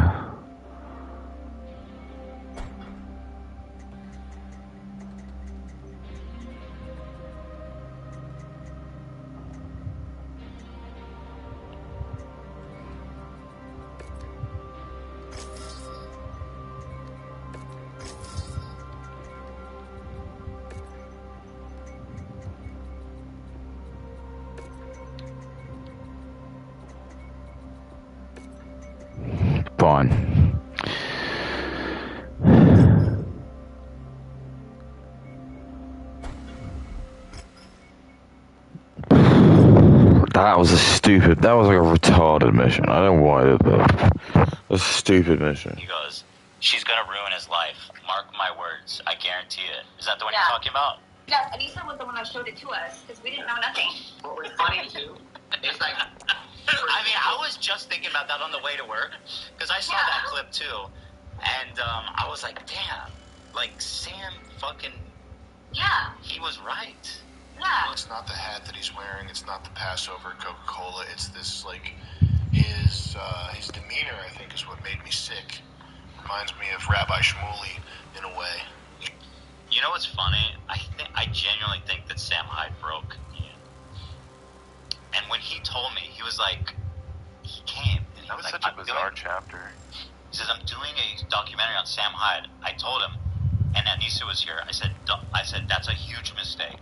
Fine. That was a stupid. That was like a retarded mission. I don't know why I did that. It was a stupid mission. He goes, she's gonna ruin his life. Mark my words. I guarantee it. Is that the one Yeah. you're talking about? Yeah, Anissa was the one that showed it to us because we didn't know nothing. What was funny too, it's like, I mean, I was just thinking about that on the way to work because I saw that clip too, and I was like, damn, like Sam fucking, Yeah, he was right. yeah. It's not the hat that he's wearing. It's not the Passover Coca-Cola. It's this, like, his demeanor, I think, is what made me sick. Reminds me of Rabbi Shmuley in a way. You know what's funny? I genuinely think that Sam Hyde broke Ian. And when he told me, he was like, he came. And he That was like, such a bizarre chapter. He says, I'm doing a documentary on Sam Hyde. I told him, and Anissa was here. I said, that's a huge mistake.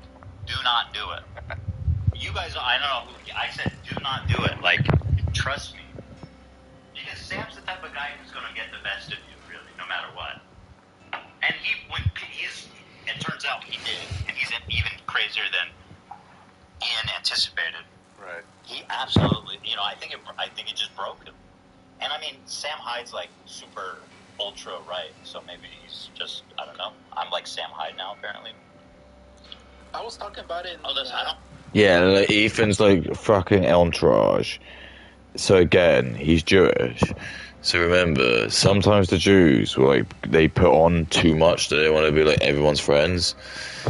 Do not do it. You guys, I don't know who, I said, do not do it. Like, trust me. Because Sam's the type of guy who's going to get the best of you, really, no matter what. And it turns out he did. And he's even crazier than Ian anticipated. Right. He absolutely, I think it just broke him. And I mean, Sam Hyde's like super ultra right, so maybe he's just, I don't know. I'm like Sam Hyde now, apparently. I was talking about it. Oh, I don't. Yeah, like, Ethan's like fucking entourage. So again, he's Jewish. So remember, sometimes the Jews will like they put on too much that they want to be like everyone's friends.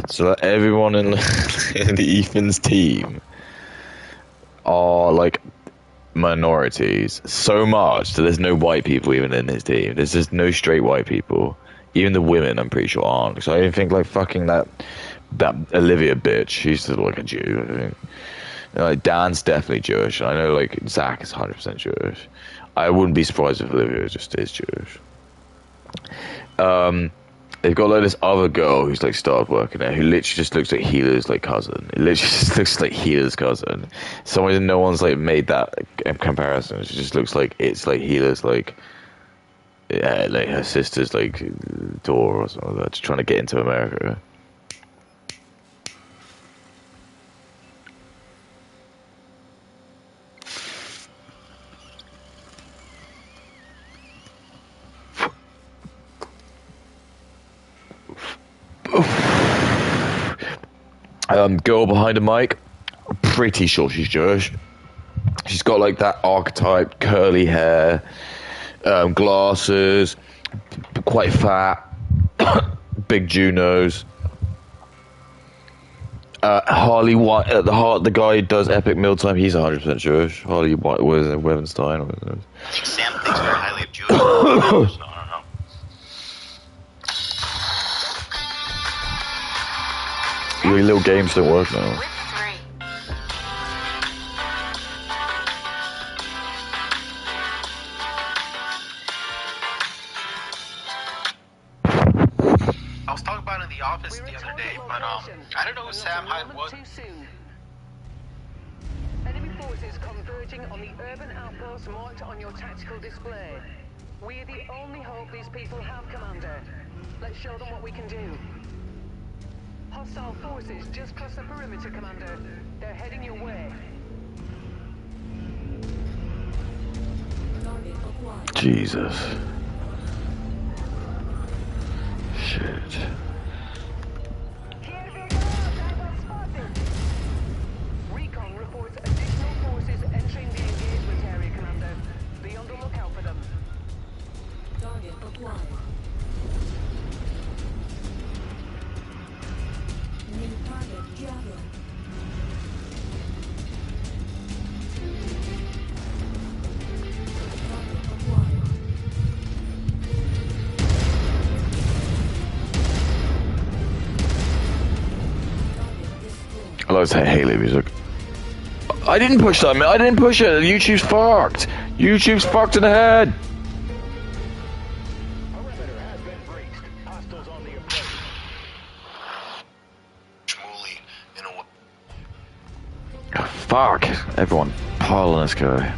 So like, everyone in the Ethan's team are like minorities so much that there's no white people even in his team. There's just no straight white people. Even the women, I'm pretty sure, aren't. So I don't think like fucking that Olivia bitch. She's still like a Jew. I think. Like Dan's definitely Jewish. I know like Zach is 100% Jewish. I wouldn't be surprised if Olivia just is Jewish. They've got like this other girl who's like started working there, who literally just looks like Healer's like cousin. It literally just looks like Healer's cousin. No one's like made that comparison. She just looks like it's like Healer's like, yeah, like her sister's like door or something like that, just trying to get into America. Girl behind a mic, pretty sure she's Jewish. She's got like that archetype, curly hair, glasses, quite fat, big Jew nose. Harley White, the guy who does Epic Mealtime, he's 100% Jewish. Harley White, was it Wevenstein? I think Sam thinks very highly of Jewish people, so I don't know. Your little games don't work now. I was talking about it in the office the other day, but I don't know who Sam Hyde was. Enemy forces converging on the urban outpost marked on your tactical display. We're the only hope these people have, Commander. Let's show them what we can do. Hostile forces just crossed the perimeter, Commander. They're heading your way. Jesus. Shit. Here they go! Tango spotted! Recon reports additional forces entering the engagement area, Commander. Be on the lookout I like to say Haley music. I didn't push that, man. I didn't push it. YouTube's fucked. YouTube's fucked in the head. Perimeter has been breached. Hostiles on the approach. Shmuley in a... Fuck. Everyone pile on this guy.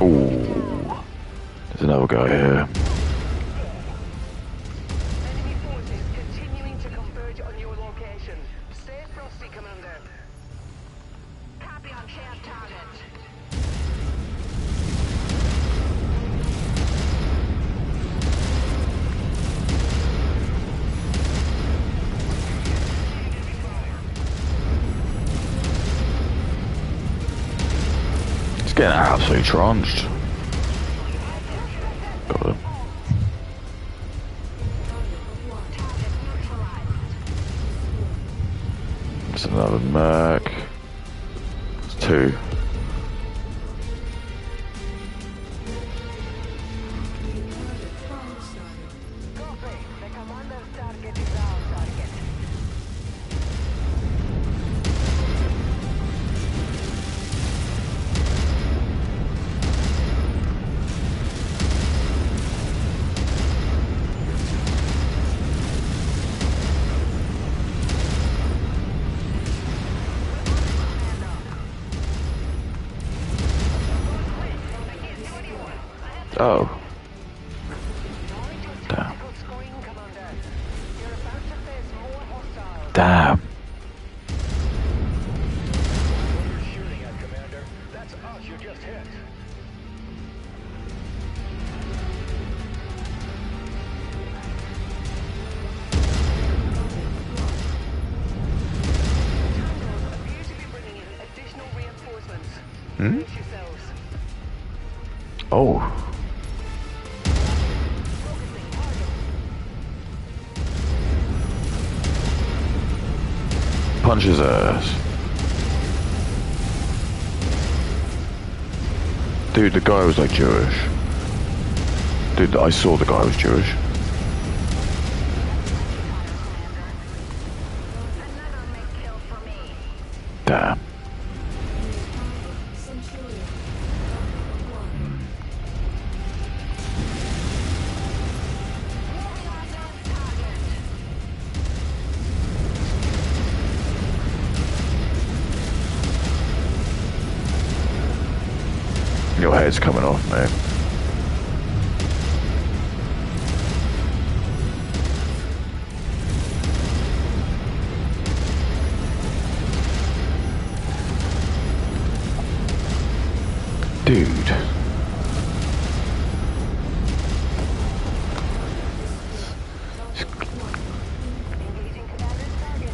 Ooh. There's another guy here. Enemy forces continuing to converge on your location. Stay frosty, Commander. Copy on shared target. He's getting absolutely tronched. Got him. There's another mech. There's two. Copy. The commander's target is our target. Oh. Damn. Tactical screen, Commander. You're about to face more hostiles. Damn. What are you shooting at, Commander? That's us you just hit. Tangos appear to be bringing in additional reinforcements. Hmm? Brace yourselves. Oh. Focusing target. Punch his ass. Dude, the guy was like Jewish. Dude, I saw the guy was Jewish. Another make kill for me. Damn. Your head's coming off, mate. Dude. Engaging commander's target.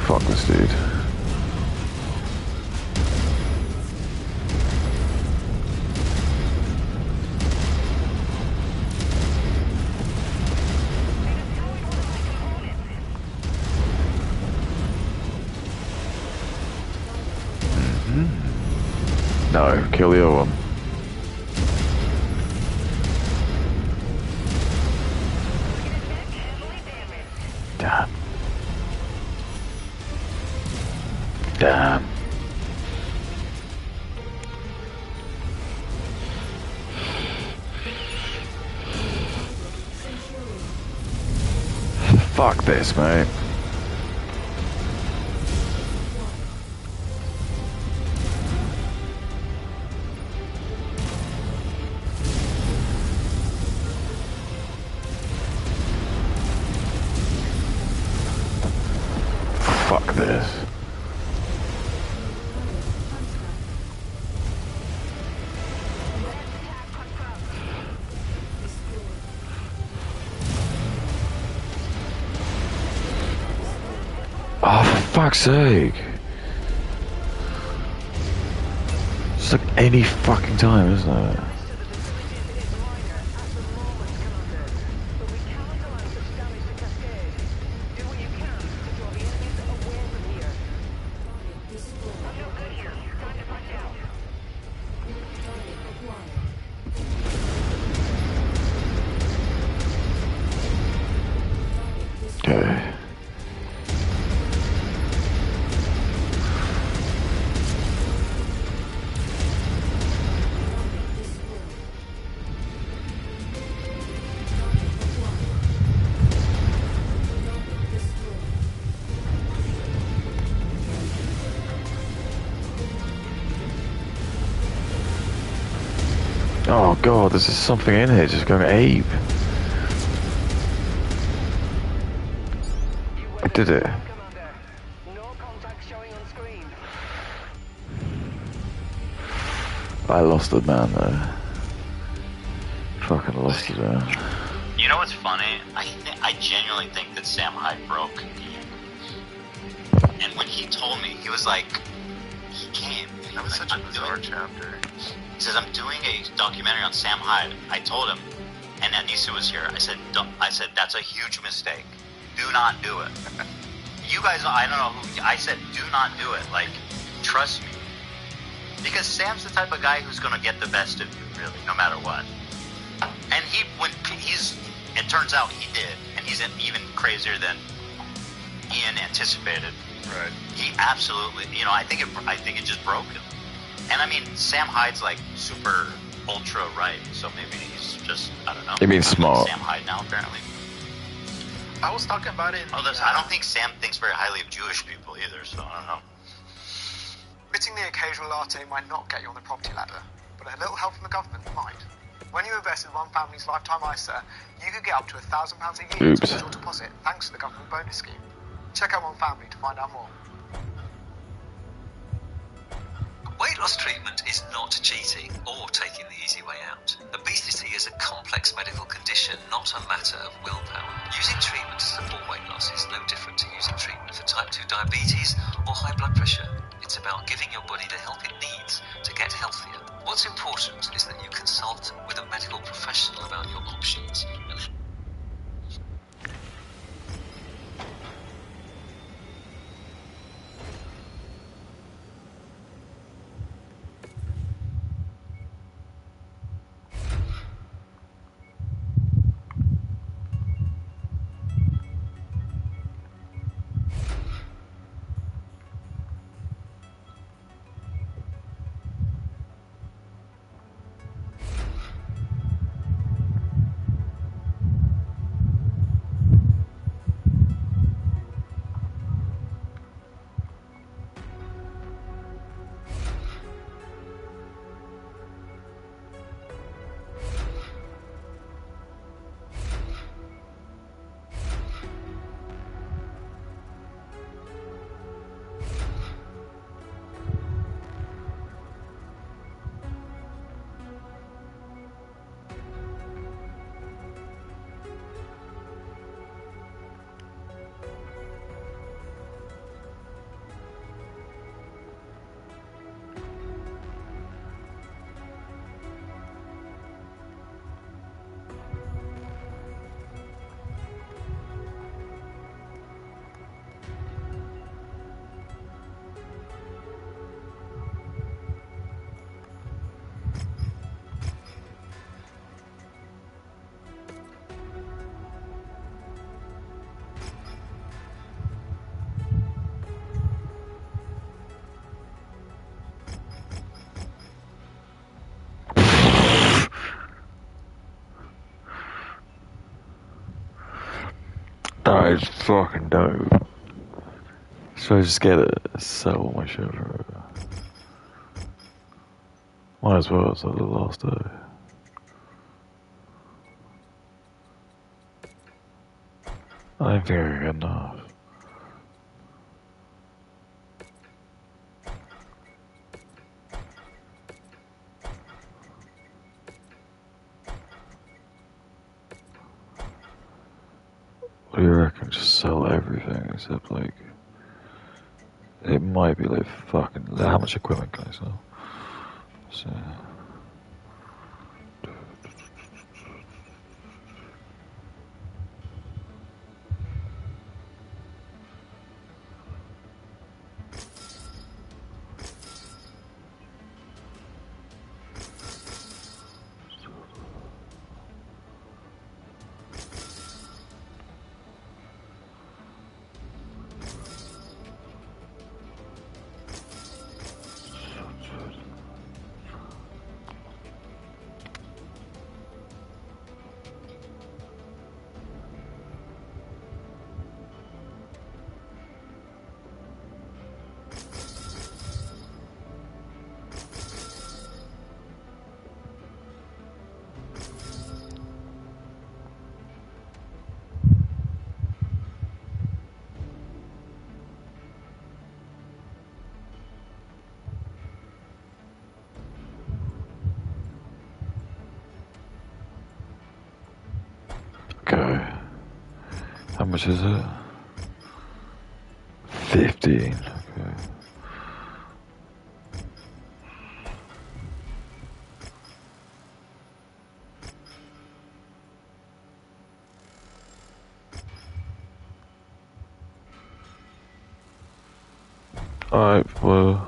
Fuck this dude. No, kill the other one. Damn. Damn. Fuck this, mate. Fuck this. Oh, for fuck's sake. just like any fucking time, isn't it? Okay. Oh god, there's just something in here just going ape. I did it. I lost it, man, though. Fucking lost it, man. You know what's funny? I genuinely think that Sam Hyde broke. And when he told me, he was like, he came. That was such a bizarre chapter. He says, I'm doing a documentary on Sam Hyde. I told him, and Anissa was here. I said, that's a huge mistake. Do not do it. You guys, I don't know who, I said, do not do it. Like, trust me. Because Sam's the type of guy who's going to get the best of you, really, no matter what. And it turns out he did. And he's even crazier than Ian anticipated. Right. He absolutely, I think it just broke him. And I mean, Sam Hyde's like super ultra right, so maybe he's just, I don't know. You mean smart? Sam Hyde now, apparently. I was talking about it. I don't think Sam thinks very highly of Jewish people either, so I don't know. Quitting the occasional latte might not get you on the property ladder, but a little help from the government might. When you invest in one family's lifetime ISA, you could get up to £1,000 a year Oops. towards your deposit, thanks to the government bonus scheme. Check out One Family to find out more. Weight loss treatment is not cheating or taking the easy way out. Obesity is a complex medical condition, not a matter of willpower. Using treatment to support weight loss is no different to using treatment for type 2 diabetes or high blood pressure. It's about giving your body the help it needs to get healthier. What's important is that you consult with a medical professional about your options. That is fucking dope. So I just get it, sell all my shit for it. Might as well, it's like the last day. I don't think I get enough. What do you reckon? Just sell everything except like... It might be like fucking... How much equipment can I sell? So. Okay. How much is it? 15. Okay. Alright, well.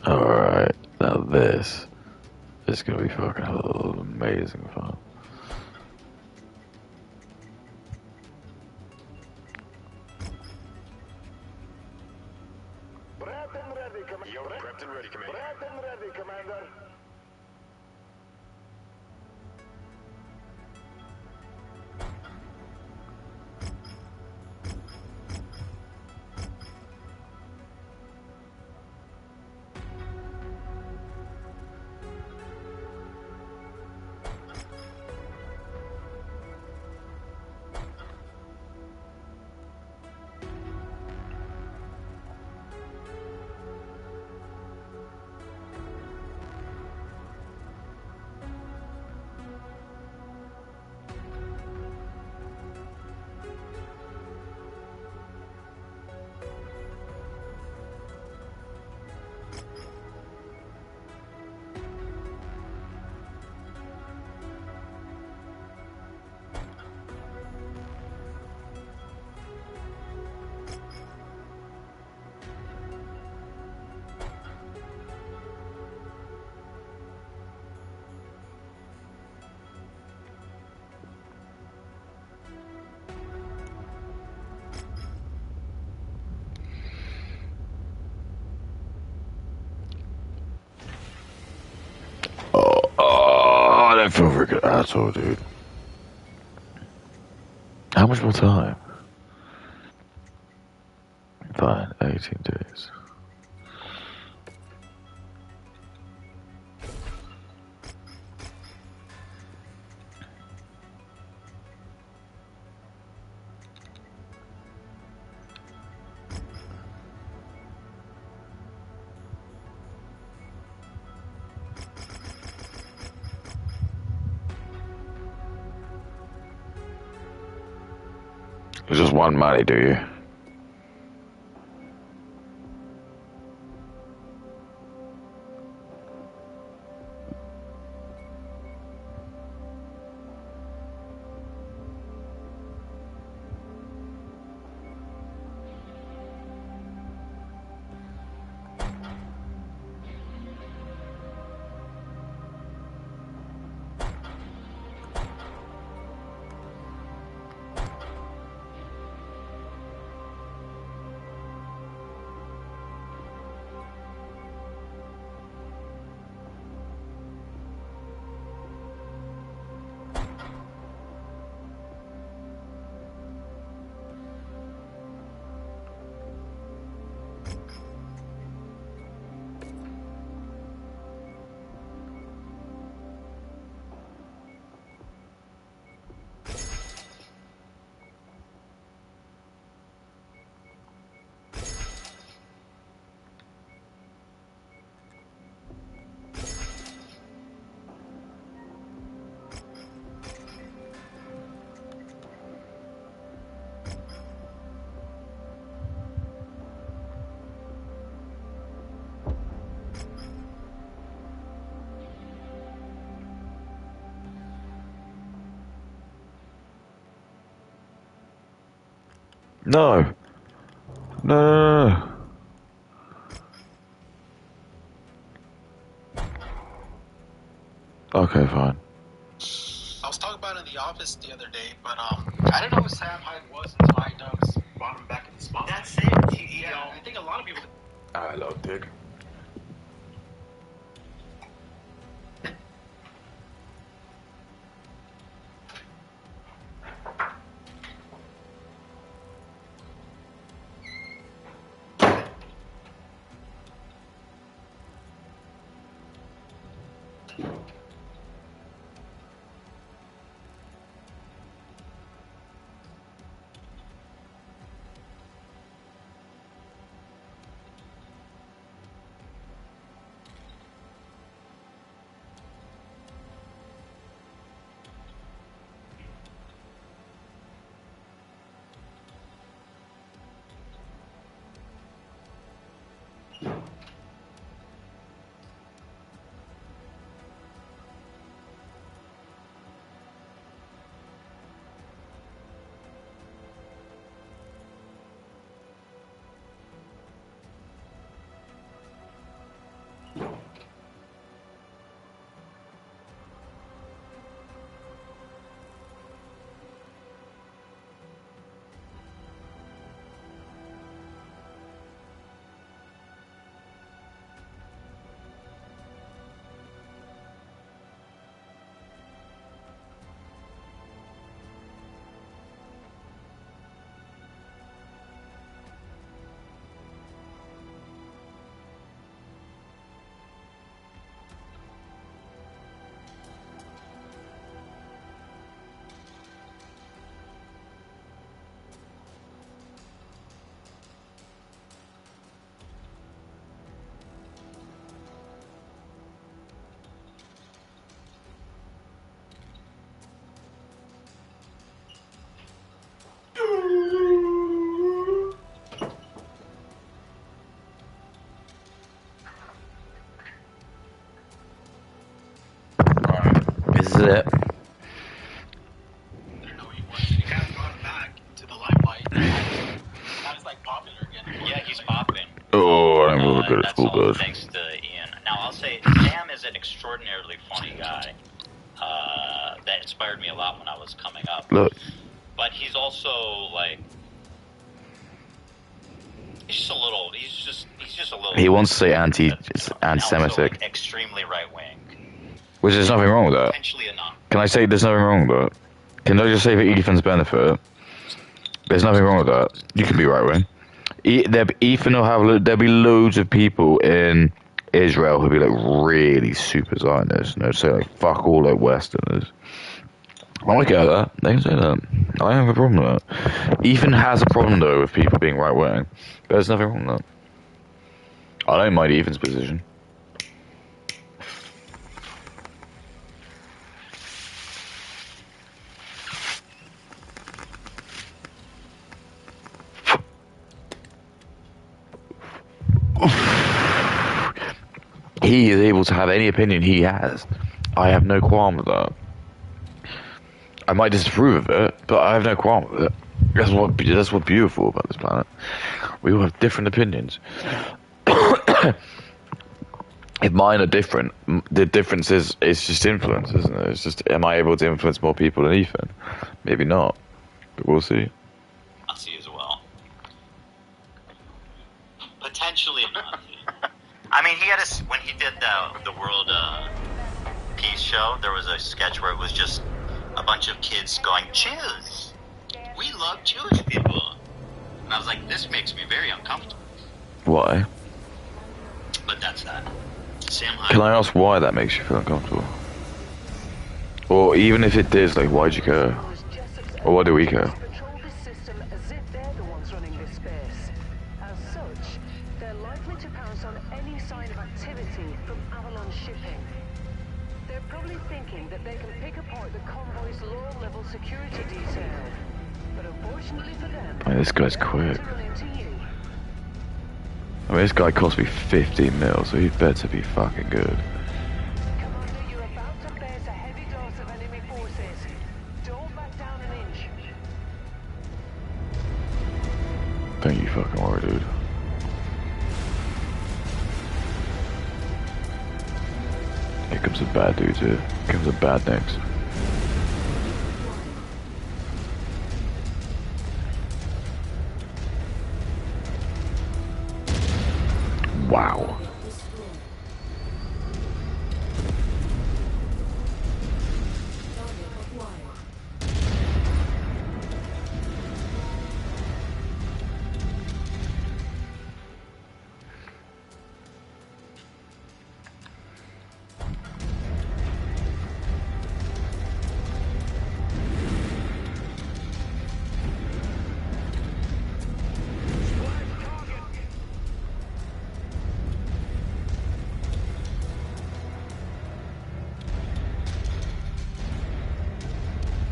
Alright, now this is gonna be fucking amazing fun. Prepped and ready, Commander. Oh, I don't feel very good at all, dude. How much more time? Fine, 18 days. It's just one money, do you? No. No. Okay, fine. I was talking about it in the office the other day, but I didn't know who Sam Hyde was until I brought him back in the spot. That's it. Yeah, I think a lot of people. I love Dick. This is it. I don't know who he was. You kind of brought him back to the limelight. Now he's like popular again. Yeah, he's popping. Oh, I'm really good at That's school, all guys. thanks to Ian. Now, I'll say Sam is an extraordinarily funny guy. That inspired me a lot when I was coming up. Look. But he's also, like... He's just a little... He wants to say anti-Semitic. Also, like, extremely right-wing. Which there's nothing wrong with that. Potentially enough. Can I say there's nothing wrong with that? Can I just say for Ethan's benefit, there's nothing wrong with that. You can be right wing. Ethan will have, there'll be loads of people in Israel who'll be like really super Zionist, and they'll say like fuck all like Westerners. I get that. They can say that. I don't have a problem with that. Ethan has a problem though with people being right wing. There's nothing wrong with that. I don't mind Ethan's position. He is able to have any opinion he has. I have no qualm with that. I might disapprove of it, but I have no qualm with it. That's what's beautiful about this planet. We all have different opinions. If mine are different, the difference is it's just influence, isn't it? It's just, am I able to influence more people than Ethan? Maybe not, but we'll see. I'll see as well. Potentially not. I mean, he had when he did the World Peace show, there was a sketch where it was just a bunch of kids going, Jews! We love Jewish people! And I was like, this makes me very uncomfortable. Why? But that's that. Sam Hyde. Can I ask why that makes you feel uncomfortable? Or even if it does, like, why'd you care? Or why do we care? Patrol this system as if they're the ones running this space. As such, they're likely to pounce on any sign of activity from Avalon shipping. They're probably thinking that they can pick apart the convoy's lower-level security detail. But unfortunately for them, Man, this guy's they're quick. to run into you. I mean, this guy cost me 15 mil, so he better be fucking good. Commander, you're about to face a heavy dose of enemy forces. Don't back down an inch. Don't you fucking worry, dude. Here comes a bad dude, here. Here comes a bad next. Wow.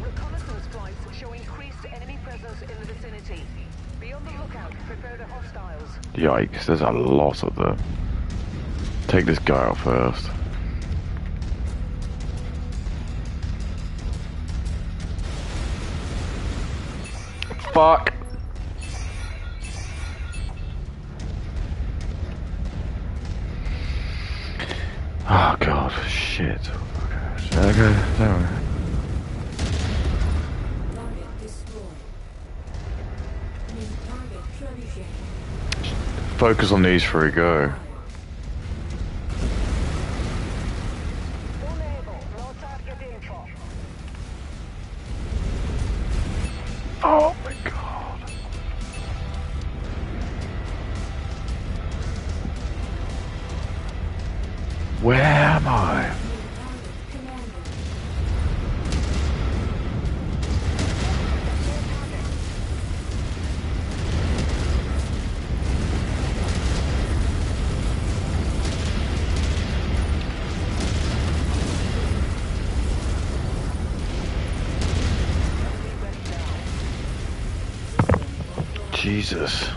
Reconnaissance flights show increased enemy presence in the vicinity. Be on the lookout, prepare the hostiles. Yikes, there's a lot of them. Take this guy out first. Fuck! Oh god, shit. Okay, don't worry. Focus on these before we go. Oh my god. Where am I? Jesus.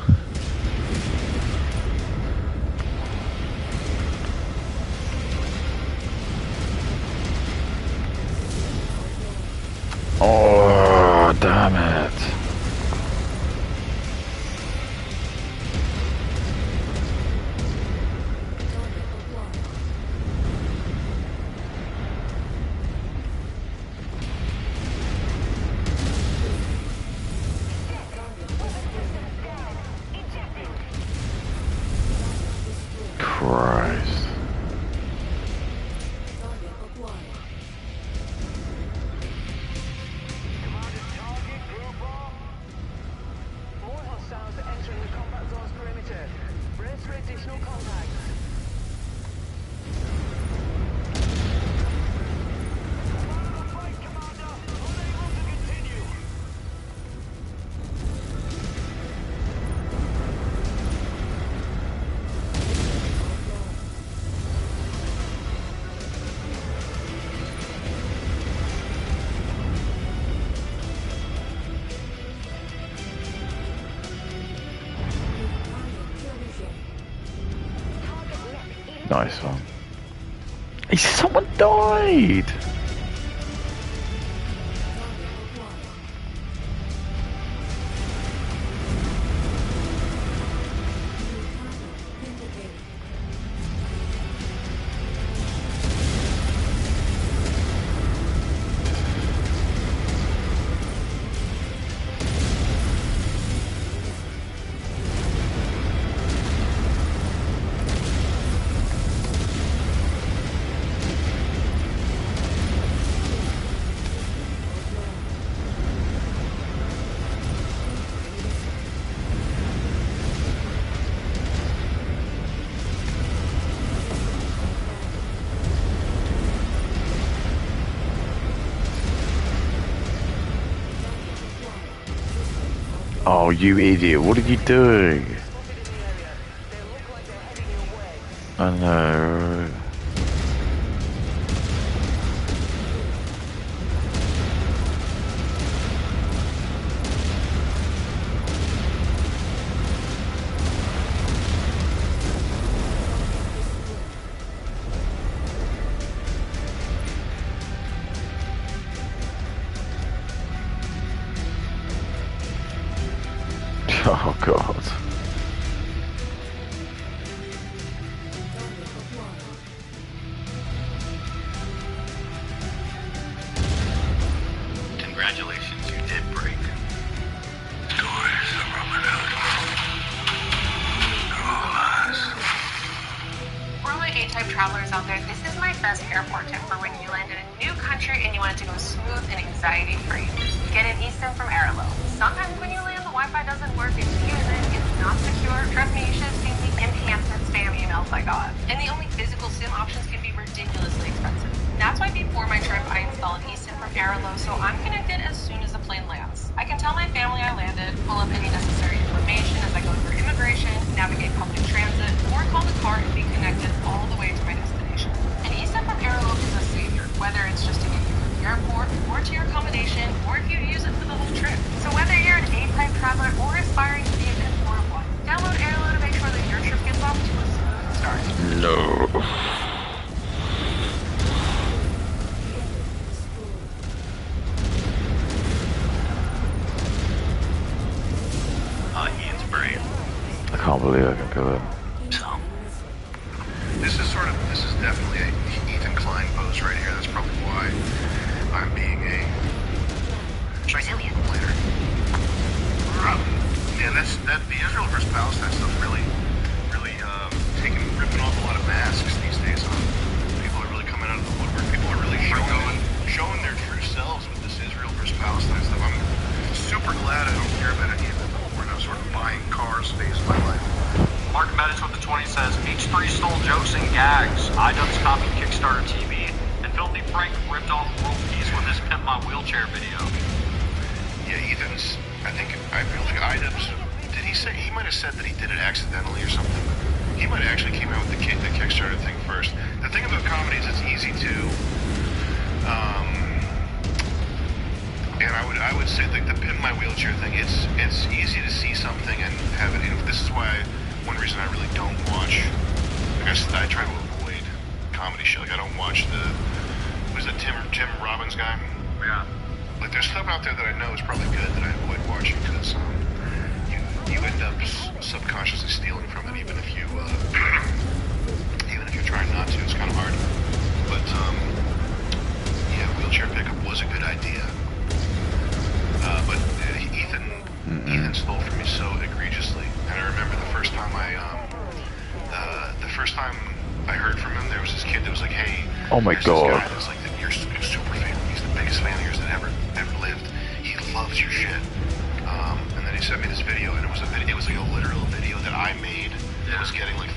Oh, damn it. Christ. More hostiles are entering the combat zone's perimeter. Brace for additional contacts. Nice one. Hey, someone died! Oh, you idiot! What are you doing? I know. Oh God. Congratulations, you did break. Stories of Roman For all my A-type travelers out there, this is my best airport tip for when you land in a new country and you want it to go smooth and anxiety-free. Get an eSIM from Airlo. Sometimes when you land, the Wi-Fi doesn't work, it's using, it's not secure. Trust me, you should have seen the enhancement spam emails I got. And the only physical SIM options can be ridiculously expensive. That's why before my trip, I installed eSIM from Airlo, so I'm connected as soon as the plane lands. I can tell my family I landed, pull up any necessary information as I go through immigration, navigate public transit, or call the car and be connected all the way to my destination. An eSIM from Airlo is a savior, whether it's just to get you from the airport, or to your accommodation, or if you use it for the whole trip. So whether you're an A-type traveler or aspiring to be a good 4-of-1, download Airlo to make sure that your trip gets off to a smooth start. No. Ian's brave. I can't believe I can kill him. So, this is definitely a Ethan Klein pose right here. That's probably why I'm being a Brazilian player. Yeah, that the Israel versus Palestine stuff really ripping off a lot of masks these days. People are really coming out of the woodwork. People are really showing their true selves with this Israel versus Palestine stuff. I'm super glad I don't care about any of it. We're not sort of buying car space in my life. Mark Medich with the 20 says, H3 stole jokes and gags. IDubbbz copied Kickstarter TV, and Filthy Frank ripped off World Peace with his Pimp My Wheelchair video. Yeah, Ethan's, I feel like IDubbbz, did he say, he might have said that he did it accidentally or something. He might have actually came out with the Kickstarter thing first. The thing about comedy is it's easy to, and I would say like the Pimp My Wheelchair thing, it's easy to see something and have it, this is why, one reason I really don't watch, I try to avoid comedy shit, like I don't watch who's the Tim Robbins guy? Yeah. Like there's stuff out there that I know is probably good that I avoid watching because you end up subconsciously stealing from it even if you're trying not to. It's kind of hard. But yeah, wheelchair pickup was a good idea. But Ethan stole from me so egregiously. And I remember the first time I heard from him, there was this kid that was like, "Hey, oh my God, this guy that's like you're super fan. He's the biggest fan of yours that ever lived. He loves your shit." And then he sent me this video, and it was like a literal video that I made. It was getting like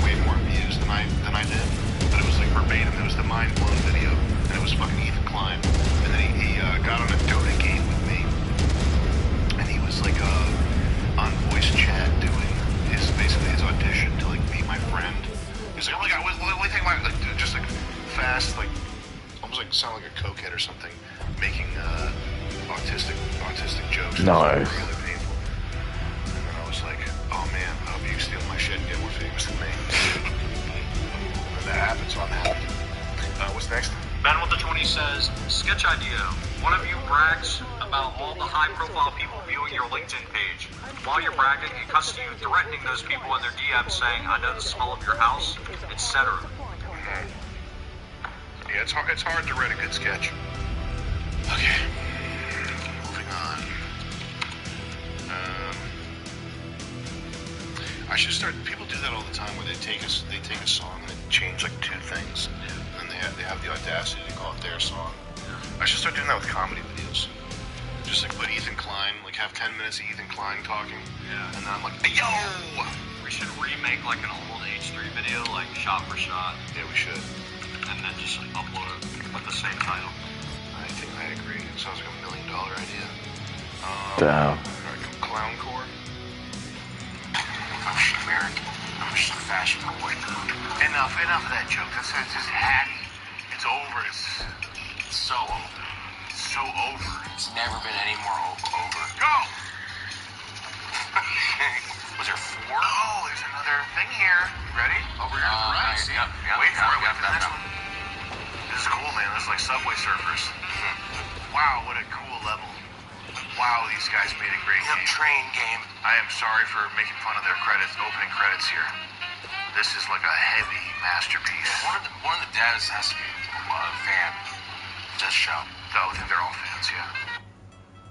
way more views than I did, but it was like verbatim. It was the mind blown video, and it was fucking Ethan Klein. And then he got on a Dota game with me, and he was like on voice chat doing basically his audition to like be my friend. He's like, "Oh my God, what do you think about like just like fast, like almost like sound like a cokehead or something, making autistic jokes." Nice. Really painful. And then I was like, "Oh man, I hope you steal my shit and get more famous than me." And that happened, so I'm happy. What's next? Ben with the 20 says, sketch idea. One of you brags about all the high-profile people viewing your LinkedIn page. While you're bragging, it cuts to you threatening those people in their DMs saying, "I know the smell of your house," etc. Yeah, it's hard to write a good sketch. Okay, moving on. I should start. People do that all the time, where they take a song and they change like two things, and they have the audacity to call it their song. I should start doing that with comedy videos. Just like put Ethan Klein, like have 10 minutes of Ethan Klein talking, and then I'm like, "Hey, yo!" We should remake like an old H3 video, like shot for shot. Yeah, we should. And then just like upload it with the same title. I think I agree. It sounds like $1 million idea. Damn. Alright, clowncore. I'm just American. I'm just a fashion boy. Enough of that joke. That's just hatty. It's over. It's so over. It's so over. It's never been any more over. Go! Was there 4? Oh, there's another thing here. Ready? Over here to the right. See? Yep, wait for it. Wait for the next one. This is cool, man. This is like Subway Surfers. Wow, what a cool level. Wow, these guys made a great game. Train game. I am sorry for making fun of their credits, opening credits here. This is like a heavy masterpiece. Yeah, one of the dads has to be a fan. Just show. No, I think they're all fans, yeah.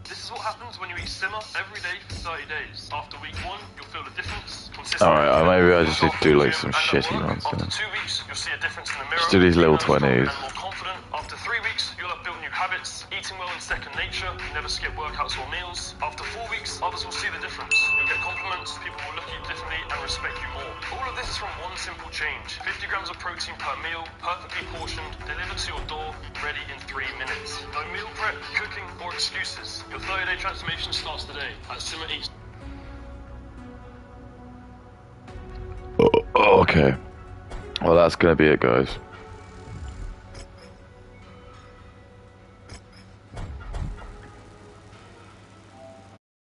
This is what happens when you eat simmer every day for 30 days. After week 1, you'll feel the difference. Alright, maybe I just need to do like some shitty ones. After 2 weeks, you'll see a difference in the mirror. Just do these little 20s. More confident. After 3 weeks, you'll have built new habits. Eating well in second nature. You never skip workouts or meals. After 4 weeks, others will see the difference. You'll get compliments. People will look at you differently and respect you more. All of this is from one simple change. 50 grams of protein per meal, perfectly portioned, delivered to your door, ready in 3 minutes. No meal prep, cooking, or excuses. Your 30-day transformation starts today at Simmer East. Okay. Well, that's gonna be it, guys.